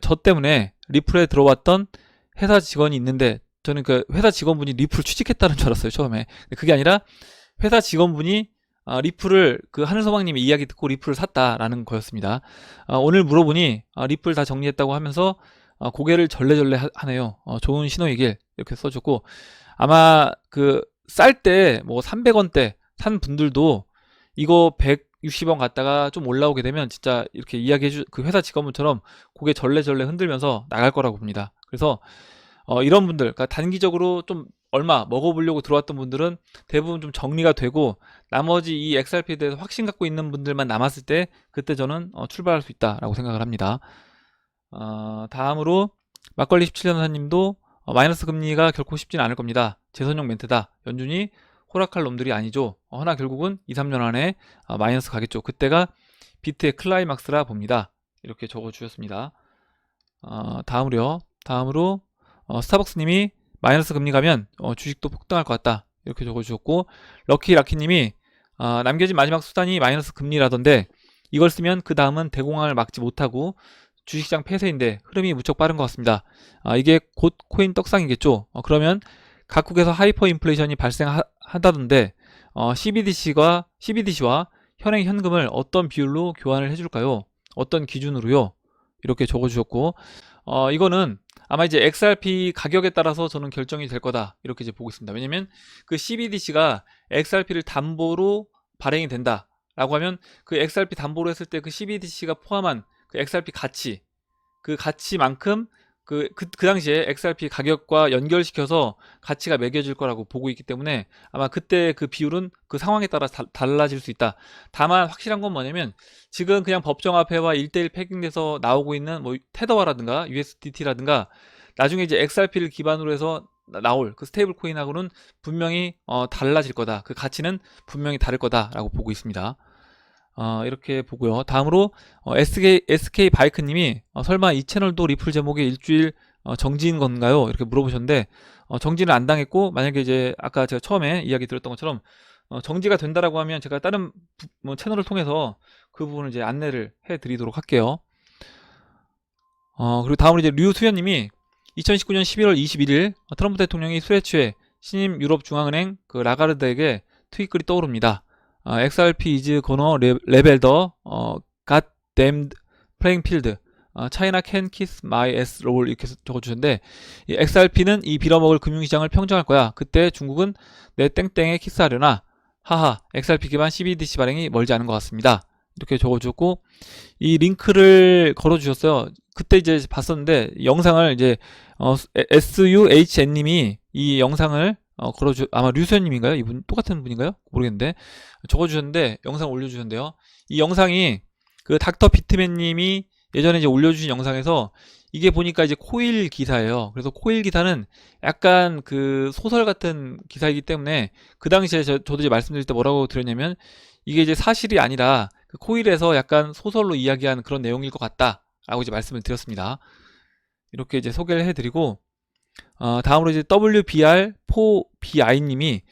저 때문에 리플에 들어왔던 회사 직원이 있는데 저는 그 회사 직원분이 리플 취직했다는 줄 알았어요 처음에. 그게 아니라 회사 직원분이 리플을 그 하늘소망님의 이야기 듣고 리플을 샀다라는 거였습니다. 오늘 물어보니 리플 다 정리했다고 하면서 고개를 절레절레 하네요. 좋은 신호이길 이렇게 써줬고 아마 그 쌀 때 뭐 300원대 산 분들도 이거 160원 갔다가 좀 올라오게 되면 진짜 이렇게 그 회사 직원분처럼 고개 절레절레 흔들면서 나갈 거라고 봅니다. 그래서 이런 분들, 그러니까 단기적으로 좀 얼마 먹어보려고 들어왔던 분들은 대부분 좀 정리가 되고 나머지 이 XRP에 대해서 확신 갖고 있는 분들만 남았을 때 그때 저는 출발할 수 있다라고 생각을 합니다. 다음으로 막걸리 17년사님도 마이너스 금리가 결코 쉽지는 않을 겁니다. 재선용 멘트다. 연준이 호락할 놈들이 아니죠. 허나 결국은 2, 3년 안에 마이너스 가겠죠. 그때가 비트의 클라이막스라 봅니다. 이렇게 적어주셨습니다. 다음으로 스타벅스님이 마이너스 금리 가면 주식도 폭등할 것 같다. 이렇게 적어주셨고 럭키라키님이 남겨진 마지막 수단이 마이너스 금리라던데 이걸 쓰면 그 다음은 대공황을 막지 못하고 주식시장 폐쇄인데 흐름이 무척 빠른 것 같습니다. 이게 곧 코인 떡상이겠죠. 그러면 각국에서 하이퍼 인플레이션이 발생한다던데 CBDC와 현행 현금을 어떤 비율로 교환을 해줄까요? 어떤 기준으로요? 이렇게 적어주셨고 이거는 아마 이제 XRP 가격에 따라서 저는 결정이 될 거다 이렇게 이제 보고 있습니다. 왜냐면 그 CBDC가 XRP를 담보로 발행이 된다 라고 하면 그 XRP 담보로 했을 때 그 CBDC가 포함한 그 XRP 가치 그 가치만큼 그 당시에 XRP 가격과 연결시켜서 가치가 매겨질 거라고 보고 있기 때문에 아마 그때 그 비율은 그 상황에 따라 달라질 수 있다. 다만 확실한 건 뭐냐면 지금 그냥 법정화폐와 1대1 패킹돼서 나오고 있는 뭐 테더화라든가 USDT라든가 나중에 이제 XRP를 기반으로 해서 나올 그 스테이블 코인하고는 분명히 달라질 거다. 그 가치는 분명히 다를 거다라고 보고 있습니다. 이렇게 보고요. 다음으로 SK 바이크님이 설마 이 채널도 리플 제목에 일주일 정지인 건가요? 이렇게 물어보셨는데 정지는 안 당했고 만약에 이제 아까 제가 처음에 이야기 드렸던 것처럼 정지가 된다라고 하면 제가 다른 채널을 통해서 그 부분을 이제 안내를 해드리도록 할게요. 그리고 다음으로 이제 류수현님이 2019년 11월 21일 트럼프 대통령이 술에 취해 신임 유럽 중앙은행 그 라가르드에게 트윗글이 떠오릅니다. XRP is gonna level the goddamned playing field. China can kiss my ass roll 이렇게 적어주셨는데 이 XRP는 이 빌어먹을 금융시장을 평정할 거야. 그때 중국은 내 땡땡에 키스하려나? 하하 XRP 기반 CBDC 발행이 멀지 않은 것 같습니다. 이렇게 적어주셨고 이 링크를 걸어주셨어요. 그때 이제 봤었는데 영상을 이제 SUHN님이 이 영상을 아마 류수현님인가요? 이분 똑같은 분인가요? 모르겠는데 적어주셨는데 영상 올려주셨는데요. 이 영상이 그 닥터 비트맨님이 예전에 이제 올려주신 영상에서 이게 보니까 이제 코일 기사예요. 그래서 코일 기사는 약간 그 소설 같은 기사이기 때문에 그 당시에 저도 이제 말씀드릴 때 뭐라고 드렸냐면 이게 이제 사실이 아니라 그 코일에서 약간 소설로 이야기한 그런 내용일 것 같다라고 이제 말씀을 드렸습니다. 이렇게 이제 소개를 해드리고 다음으로 이제 WBR4BI님이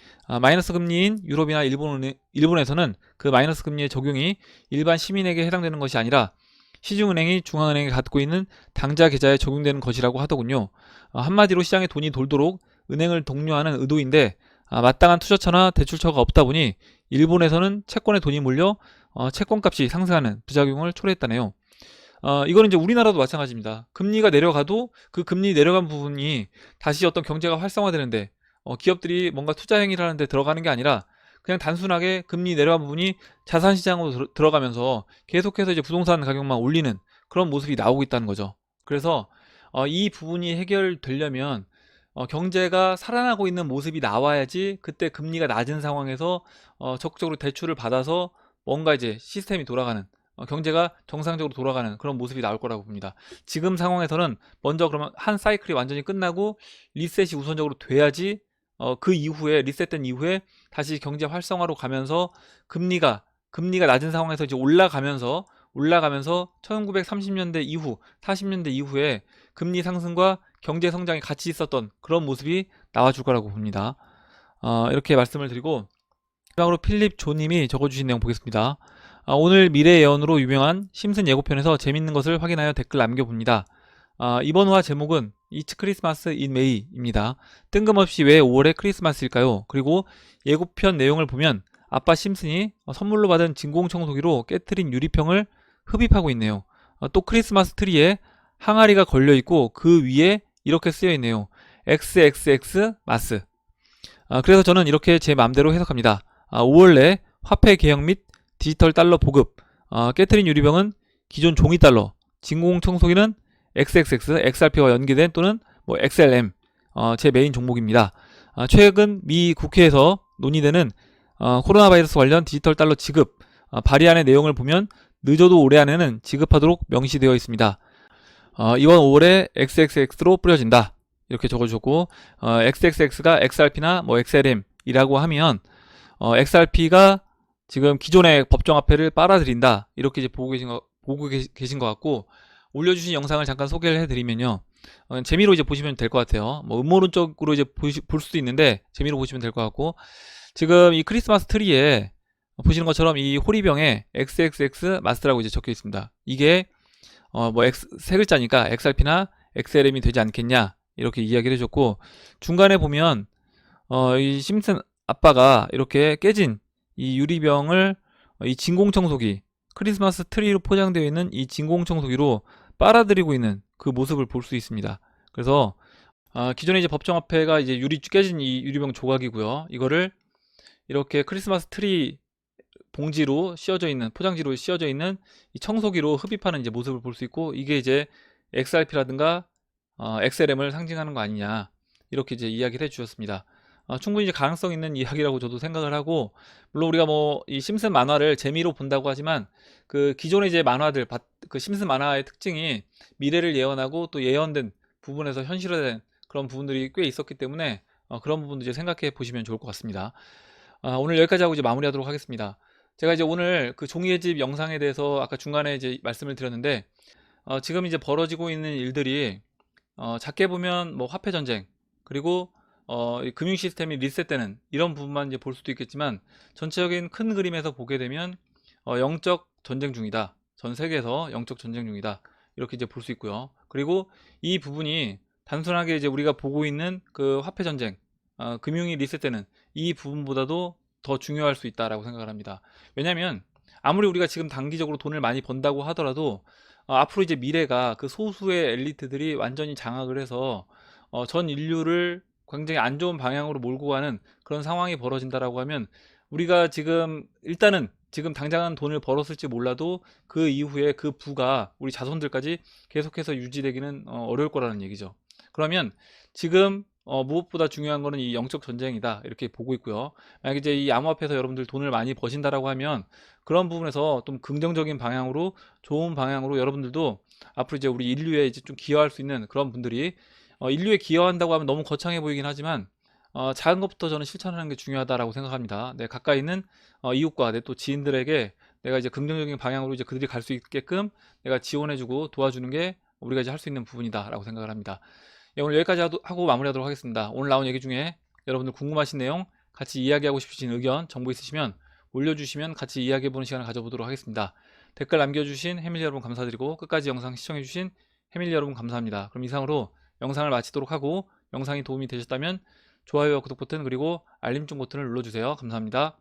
마이너스 금리인 유럽이나 일본에서는 그 마이너스 금리의 적용이 일반 시민에게 해당되는 것이 아니라 시중은행이 중앙은행에 갖고 있는 당좌 계좌에 적용되는 것이라고 하더군요. 한마디로 시장에 돈이 돌도록 은행을 독려하는 의도인데 마땅한 투자처나 대출처가 없다 보니 일본에서는 채권에 돈이 몰려 채권값이 상승하는 부작용을 초래했다네요. 이거는 이제 우리나라도 마찬가지입니다. 금리가 내려가도 그 금리 내려간 부분이 다시 어떤 경제가 활성화되는데 기업들이 뭔가 투자 행위를 하는데 들어가는 게 아니라 그냥 단순하게 금리 내려간 부분이 자산 시장으로 들어가면서 계속해서 이제 부동산 가격만 올리는 그런 모습이 나오고 있다는 거죠. 그래서 이 부분이 해결되려면 경제가 살아나고 있는 모습이 나와야지 그때 금리가 낮은 상황에서 적극적으로 대출을 받아서 뭔가 이제 시스템이 돌아가는 경제가 정상적으로 돌아가는 그런 모습이 나올 거라고 봅니다. 지금 상황에서는 먼저 그러면 한 사이클이 완전히 끝나고 리셋이 우선적으로 돼야지 그 이후에 리셋된 이후에 다시 경제 활성화로 가면서 금리가 낮은 상황에서 이제 올라가면서 1930년대 이후 40년대 이후에 금리 상승과 경제 성장이 같이 있었던 그런 모습이 나와줄 거라고 봅니다. 이렇게 말씀을 드리고 마지막으로 필립 조님이 적어주신 내용 보겠습니다. 오늘 미래 예언으로 유명한 심슨 예고편에서 재밌는 것을 확인하여 댓글 남겨봅니다. 이번 화 제목은 It's Christmas in May입니다. 뜬금없이 왜 5월에 크리스마스일까요? 그리고 예고편 내용을 보면 아빠 심슨이 선물로 받은 진공청소기로 깨트린 유리병을 흡입하고 있네요. 또 크리스마스 트리에 항아리가 걸려있고 그 위에 이렇게 쓰여있네요. XXX 마스. 그래서 저는 이렇게 제 맘대로 해석합니다. 5월 내 화폐 개혁 및 디지털 달러 보급, 깨트린 유리병은 기존 종이 달러, 진공청소기는 XXX, XRP와 연계된 또는 뭐 XLM, 제 메인 종목입니다. 최근 미 국회에서 논의되는 코로나 바이러스 관련 디지털 달러 지급 발의안의 내용을 보면 늦어도 올해 안에는 지급하도록 명시되어 있습니다. 이번 5월에 XXX로 뿌려진다. 이렇게 적어주셨고 XXX가 XRP나 뭐 XLM이라고 하면 XRP가 지금 기존의 법정화폐를 빨아들인다. 이렇게 이제 보고 계신 것 같고 올려주신 영상을 잠깐 소개를 해드리면요. 재미로 이제 보시면 될 것 같아요. 뭐 음모론적으로 이제 볼 수도 있는데 재미로 보시면 될 것 같고 지금 이 크리스마스 트리에 보시는 것처럼 이 호리병에 XXX 마스라고 이제 적혀 있습니다. 이게 뭐 세 글자니까 XRP나 XLM이 되지 않겠냐 이렇게 이야기를 해줬고 중간에 보면 이 심슨 아빠가 이렇게 깨진 이 유리병을 이 진공청소기 크리스마스 트리로 포장되어 있는 이 진공청소기로 빨아들이고 있는 그 모습을 볼 수 있습니다. 그래서 기존에 이제 법정화폐가 이제 깨진 이 유리병 조각이고요. 이거를 이렇게 크리스마스 트리 봉지로 씌워져 있는 포장지로 씌워져 있는 이 청소기로 흡입하는 이제 모습을 볼 수 있고 이게 이제 XRP라든가 XLM을 상징하는 거 아니냐 이렇게 이제 이야기를 해주셨습니다. 충분히 이제 가능성 있는 이야기라고 저도 생각을 하고 물론 우리가 뭐 이 심슨 만화를 재미로 본다고 하지만 그 기존의 이제 만화들 그 심슨 만화의 특징이 미래를 예언하고 또 예언된 부분에서 현실화된 그런 부분들이 꽤 있었기 때문에 그런 부분도 이제 생각해 보시면 좋을 것 같습니다. 오늘 여기까지 하고 이제 마무리하도록 하겠습니다. 제가 이제 오늘 그 종이의 집 영상에 대해서 아까 중간에 이제 말씀을 드렸는데 지금 이제 벌어지고 있는 일들이 작게 보면 뭐 화폐 전쟁 그리고 이 금융 시스템이 리셋되는 이런 부분만 이제 볼 수도 있겠지만 전체적인 큰 그림에서 보게 되면 영적 전쟁 중이다. 전 세계에서 영적 전쟁 중이다. 이렇게 이제 볼 수 있고요. 그리고 이 부분이 단순하게 이제 우리가 보고 있는 그 화폐 전쟁, 금융이 리셋되는 이 부분보다도 더 중요할 수 있다라고 생각을 합니다. 왜냐하면 아무리 우리가 지금 단기적으로 돈을 많이 번다고 하더라도 앞으로 이제 미래가 그 소수의 엘리트들이 완전히 장악을 해서 전 인류를 굉장히 안 좋은 방향으로 몰고 가는 그런 상황이 벌어진다라고 하면 우리가 지금 일단은 지금 당장은 돈을 벌었을지 몰라도 그 이후에 그 부가 우리 자손들까지 계속해서 유지되기는 어려울 거라는 얘기죠. 그러면 지금 무엇보다 중요한 거는 이 영적 전쟁이다 이렇게 보고 있고요. 만약 이제 이 암호화폐에서 여러분들 돈을 많이 버신다라고 하면 그런 부분에서 좀 긍정적인 방향으로 좋은 방향으로 여러분들도 앞으로 이제 우리 인류에 이제 좀 기여할 수 있는 그런 분들이 인류에 기여한다고 하면 너무 거창해 보이긴 하지만 작은 것부터 저는 실천하는 게 중요하다라고 생각합니다. 내 가까이 있는 이웃과 내 또 지인들에게 내가 이제 긍정적인 방향으로 이제 그들이 갈 수 있게끔 내가 지원해주고 도와주는 게 우리가 이제 할 수 있는 부분이다라고 생각을 합니다. 예, 오늘 여기까지 하고 마무리하도록 하겠습니다. 오늘 나온 얘기 중에 여러분들 궁금하신 내용, 같이 이야기하고 싶으신 의견, 정보 있으시면 올려주시면 같이 이야기해보는 시간을 가져보도록 하겠습니다. 댓글 남겨주신 해밀리 여러분 감사드리고 끝까지 영상 시청해주신 해밀리 여러분 감사합니다. 그럼 이상으로 영상을 마치도록 하고 영상이 도움이 되셨다면 좋아요와 구독 버튼 그리고 알림종 버튼을 눌러주세요. 감사합니다.